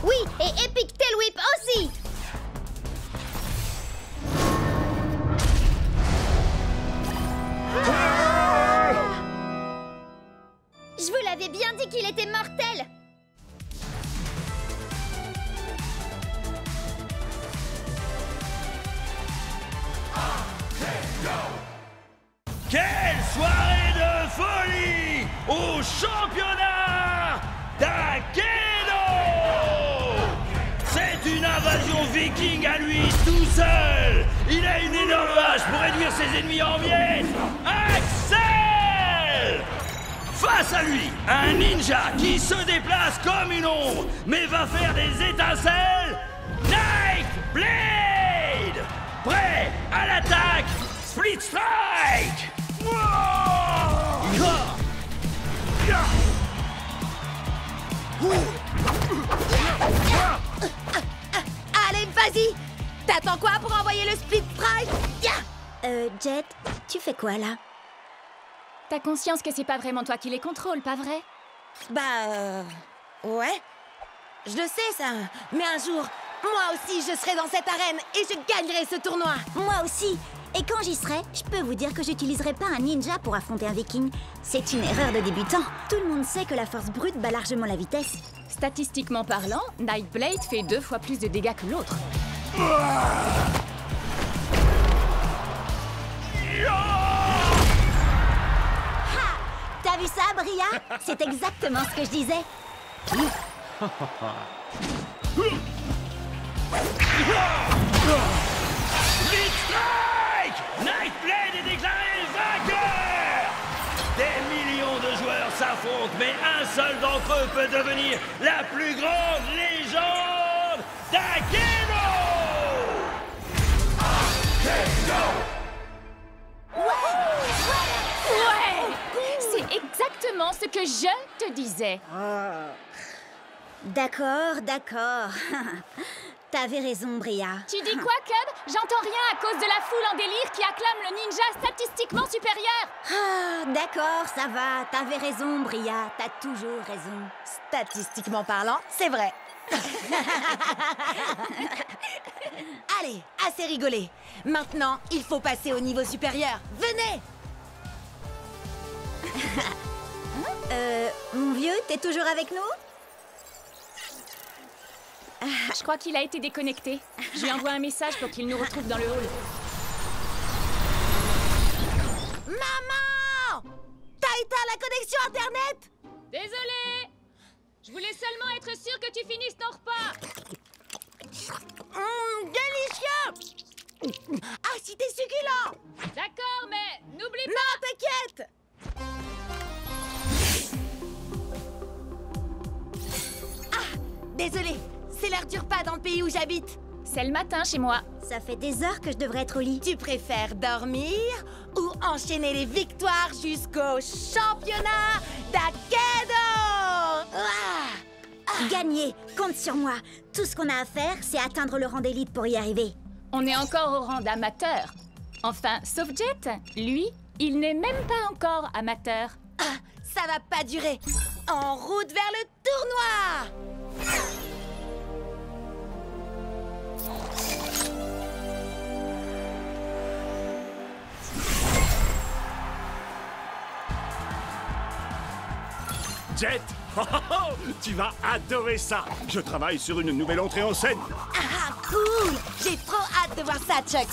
Oui, et Epic Tail Whip aussi. Je vous l'avais bien dit qu'il était mortel. Quelle soirée de folie au championnat d'Akedo! C'est une invasion viking à lui tout seul! Il a une énorme hache pour réduire ses ennemis en miettes! Axel! Face à lui, un ninja qui se déplace comme une ombre, mais va faire des étincelles! Night Blade! Prêt à l'attaque! Split Strike! Allez, vas-y. T'attends quoi pour envoyer le Split Strike? Jet, tu fais quoi là? T'as conscience que c'est pas vraiment toi qui les contrôle, pas vrai? Ouais. Je le sais, ça. Mais un jour, moi aussi, je serai dans cette arène et je gagnerai ce tournoi. Moi aussi. Et quand j'y serai, je peux vous dire que j'utiliserai pas un ninja pour affronter un viking. C'est une erreur de débutant. Tout le monde sait que la force brute bat largement la vitesse. Statistiquement parlant, Nightblade fait 2 fois plus de dégâts que l'autre. T'as vu ça, Bria? C'est exactement ce que je disais. Split Strike! Nightblade est déclaré vainqueur! Des millions de joueurs s'affrontent, mais un seul d'entre eux peut devenir la plus grande légende d'Akedo! Ouais! C'est exactement ce que je te disais. D'accord, d'accord. T'avais raison, Bria. Tu dis quoi, Cub? J'entends rien à cause de la foule en délire qui acclame le ninja statistiquement supérieur. Ah, d'accord, ça va. T'avais raison, Bria. T'as toujours raison. Statistiquement parlant, c'est vrai. Allez, assez rigolé. Maintenant, il faut passer au niveau supérieur. Venez! Mon vieux, t'es toujours avec nous? Je crois qu'il a été déconnecté. Je lui envoie un message pour qu'il nous retrouve dans le hall. Maman! T'as éteint la connexion Internet? Désolée! Je voulais seulement être sûre que tu finisses ton repas. Délicieux! Ah, si t'es succulent! D'accord, mais n'oublie pas... Non, t'inquiète! Ah, désolé, c'est l'heure du repas dans le pays où j'habite. C'est le matin chez moi. Ça fait des heures que je devrais être au lit. Tu préfères dormir ou enchaîner les victoires jusqu'au championnat d'Akedo? Gagner, compte sur moi. Tout ce qu'on a à faire, c'est atteindre le rang d'élite pour y arriver. On est encore au rang d'amateur. Enfin, sauf Jet. Lui, il n'est même pas encore amateur. Ah, ça va pas durer. En route vers le tournoi! Jet, oh, oh, oh, tu vas adorer ça. Je travaille sur une nouvelle entrée en scène. Ah, cool! J'ai trop hâte de voir ça, Chuck.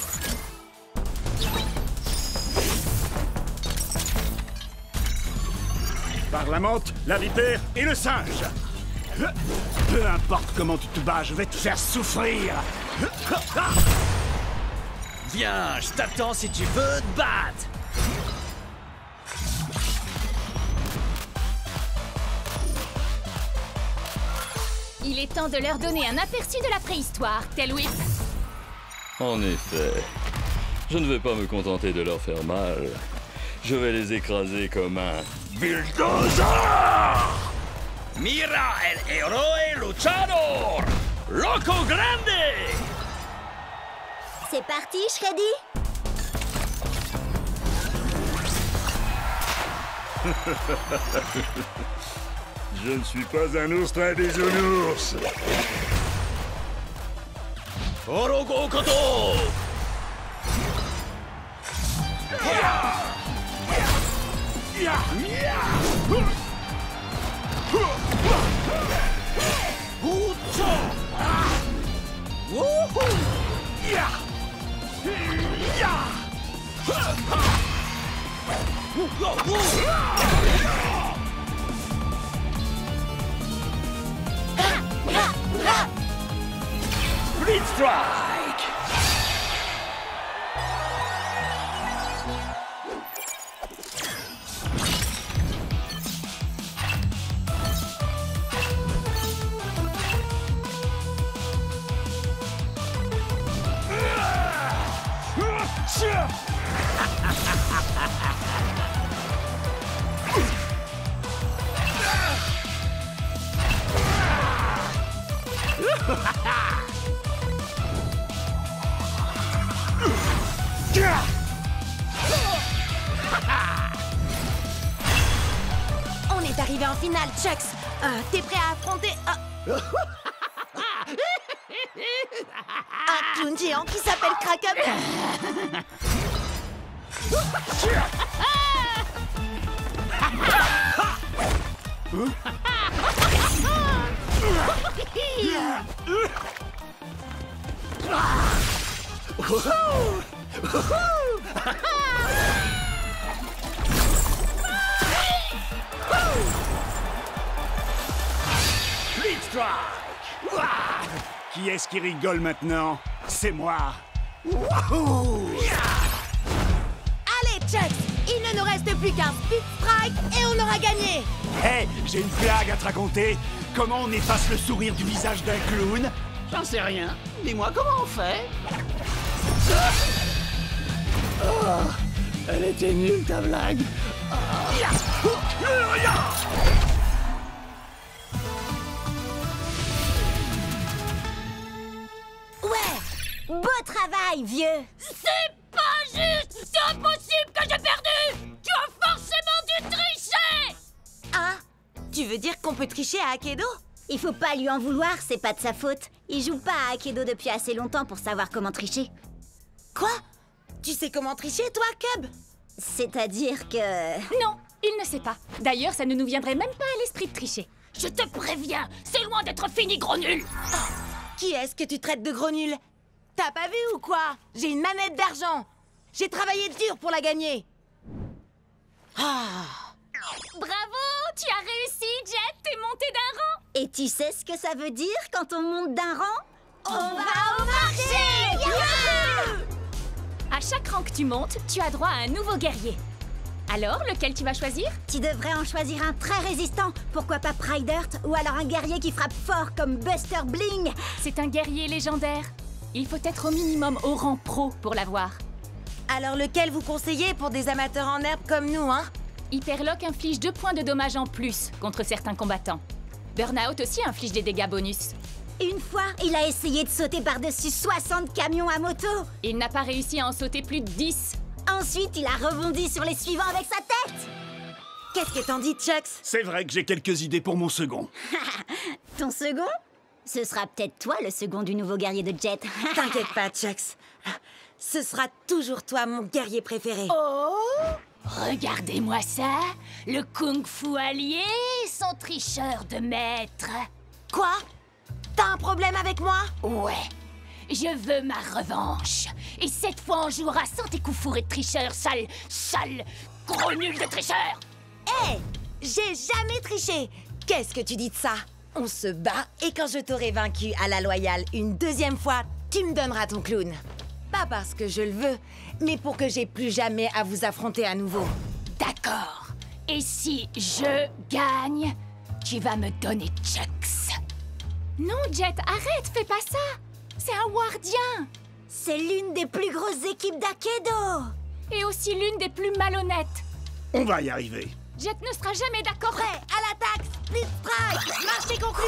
Par la menthe, la vipère et le singe. Peu importe comment tu te bats, je vais te faire souffrir. Viens, je t'attends si tu veux te battre. Il est temps de leur donner un aperçu de la préhistoire, tel Whip. En effet, je ne vais pas me contenter de leur faire mal. Je vais les écraser comme un bulldozer! Mira el héroe luchador! Loco grande! C'est parti, Shreddy? Je ne suis pas un ours très bisounours. Orogo Koto! Blitz Strike! On est arrivé en finale, Chucks. T'es prêt à affronter un clown géant qui s'appelle Kraken? Blitz Strike! Qui est-ce qui rigole maintenant? C'est moi! Wouhou! Allez, Chucks! Il ne nous reste plus qu'un Speed Strike et on aura gagné! Hé, j'ai une blague à te raconter! Comment on efface le sourire du visage d'un clown? J'en sais rien. Dis-moi comment on fait. Oh, elle était nulle ta blague. Ouais! Beau travail, vieux! C'est pas juste! C'est impossible que j'ai perdu! Tu as forcément dû tricher! Hein? Tu veux dire qu'on peut tricher à Akedo? Il faut pas lui en vouloir, c'est pas de sa faute. Il joue pas à Akedo depuis assez longtemps pour savoir comment tricher. Quoi? Tu sais comment tricher, toi, Cub? C'est-à-dire que... Non, il ne sait pas. D'ailleurs, ça ne nous viendrait même pas à l'esprit de tricher. Je te préviens, c'est loin d'être fini, gros nul! Qui est-ce que tu traites de gros nul? T'as pas vu ou quoi? J'ai une manette d'argent. J'ai travaillé dur pour la gagner. Bravo! Tu as réussi, Jet! T'es monté d'un rang! Et tu sais ce que ça veut dire quand on monte d'un rang? On va au marché! Youhou! À chaque rang que tu montes, tu as droit à un nouveau guerrier. Alors, lequel tu vas choisir? Tu devrais en choisir un très résistant. Pourquoi pas Pride Earth? Ou alors un guerrier qui frappe fort comme Buster Bling. C'est un guerrier légendaire. Il faut être au minimum au rang pro pour l'avoir. Alors lequel vous conseillez pour des amateurs en herbe comme nous, hein? Hyperlock inflige 2 points de dommages en plus contre certains combattants. Burnout aussi inflige des dégâts bonus. Une fois, il a essayé de sauter par-dessus 60 camions à moto. Il n'a pas réussi à en sauter plus de 10. Ensuite, il a rebondi sur les suivants avec sa tête. Qu'est-ce que t'en dis, Chucks? C'est vrai que j'ai quelques idées pour mon second. Ton second? Ce sera peut-être toi le second du nouveau guerrier de Jet. T'inquiète pas, Chucks. Ce sera toujours toi, mon guerrier préféré. Oh! Regardez-moi ça! Le kung-fu allié, son tricheur de maître. Quoi? T'as un problème avec moi? Ouais. Je veux ma revanche. Et cette fois, on jouera sans tes coups fourrés de tricheur, sale, gros nul de tricheur! Hé! J'ai jamais triché! Qu'est-ce que tu dis de ça? On se bat et quand je t'aurai vaincu à la loyale une deuxième fois, tu me donneras ton clown. Pas parce que je le veux, mais pour que j'ai plus jamais à vous affronter à nouveau. D'accord. Et si je gagne, tu vas me donner Chucks. Non, Jet, arrête, fais pas ça. C'est un wardien. C'est l'une des plus grosses équipes d'Akedo. Et aussi l'une des plus malhonnêtes. On va y arriver. Jet ne sera jamais d'accord. Prêt, à l'attaque, split strike, marché conclu.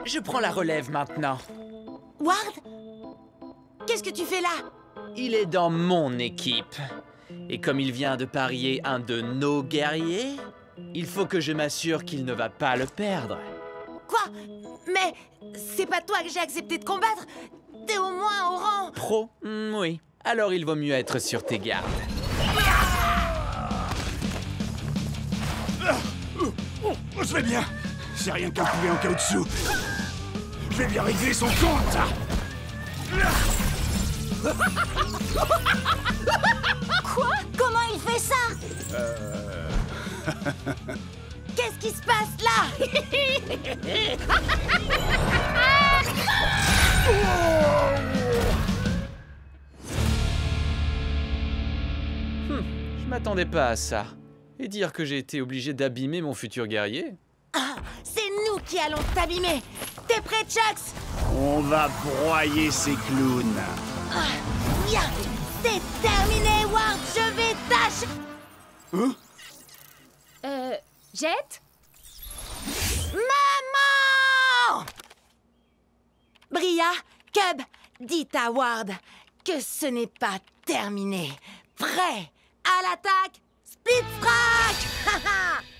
Je prends la relève maintenant. Ward? Qu'est-ce que tu fais là? Il est dans mon équipe. Et comme il vient de parier un de nos guerriers, il faut que je m'assure qu'il ne va pas le perdre. Quoi? Mais c'est pas toi que j'ai accepté de combattre? T'es au moins au rang... Pro? Oui. Alors il vaut mieux être sur tes gardes. Je vais bien. C'est rien qu'un poulet en caoutchouc. Je vais bien régler son compte. Quoi? Comment il fait ça? Qu'est-ce qui se passe là? Je m'attendais pas à ça. Et dire que j'ai été obligé d'abîmer mon futur guerrier? Ah, c'est nous qui allons t'abîmer. T'es prêt, Chucks? On va broyer ces clowns. Bien, c'est terminé, Ward. Je vais tâcher... Jet? Maman! Bria, Cub, dites à Ward que ce n'est pas terminé. Prêt à l'attaque, split strike!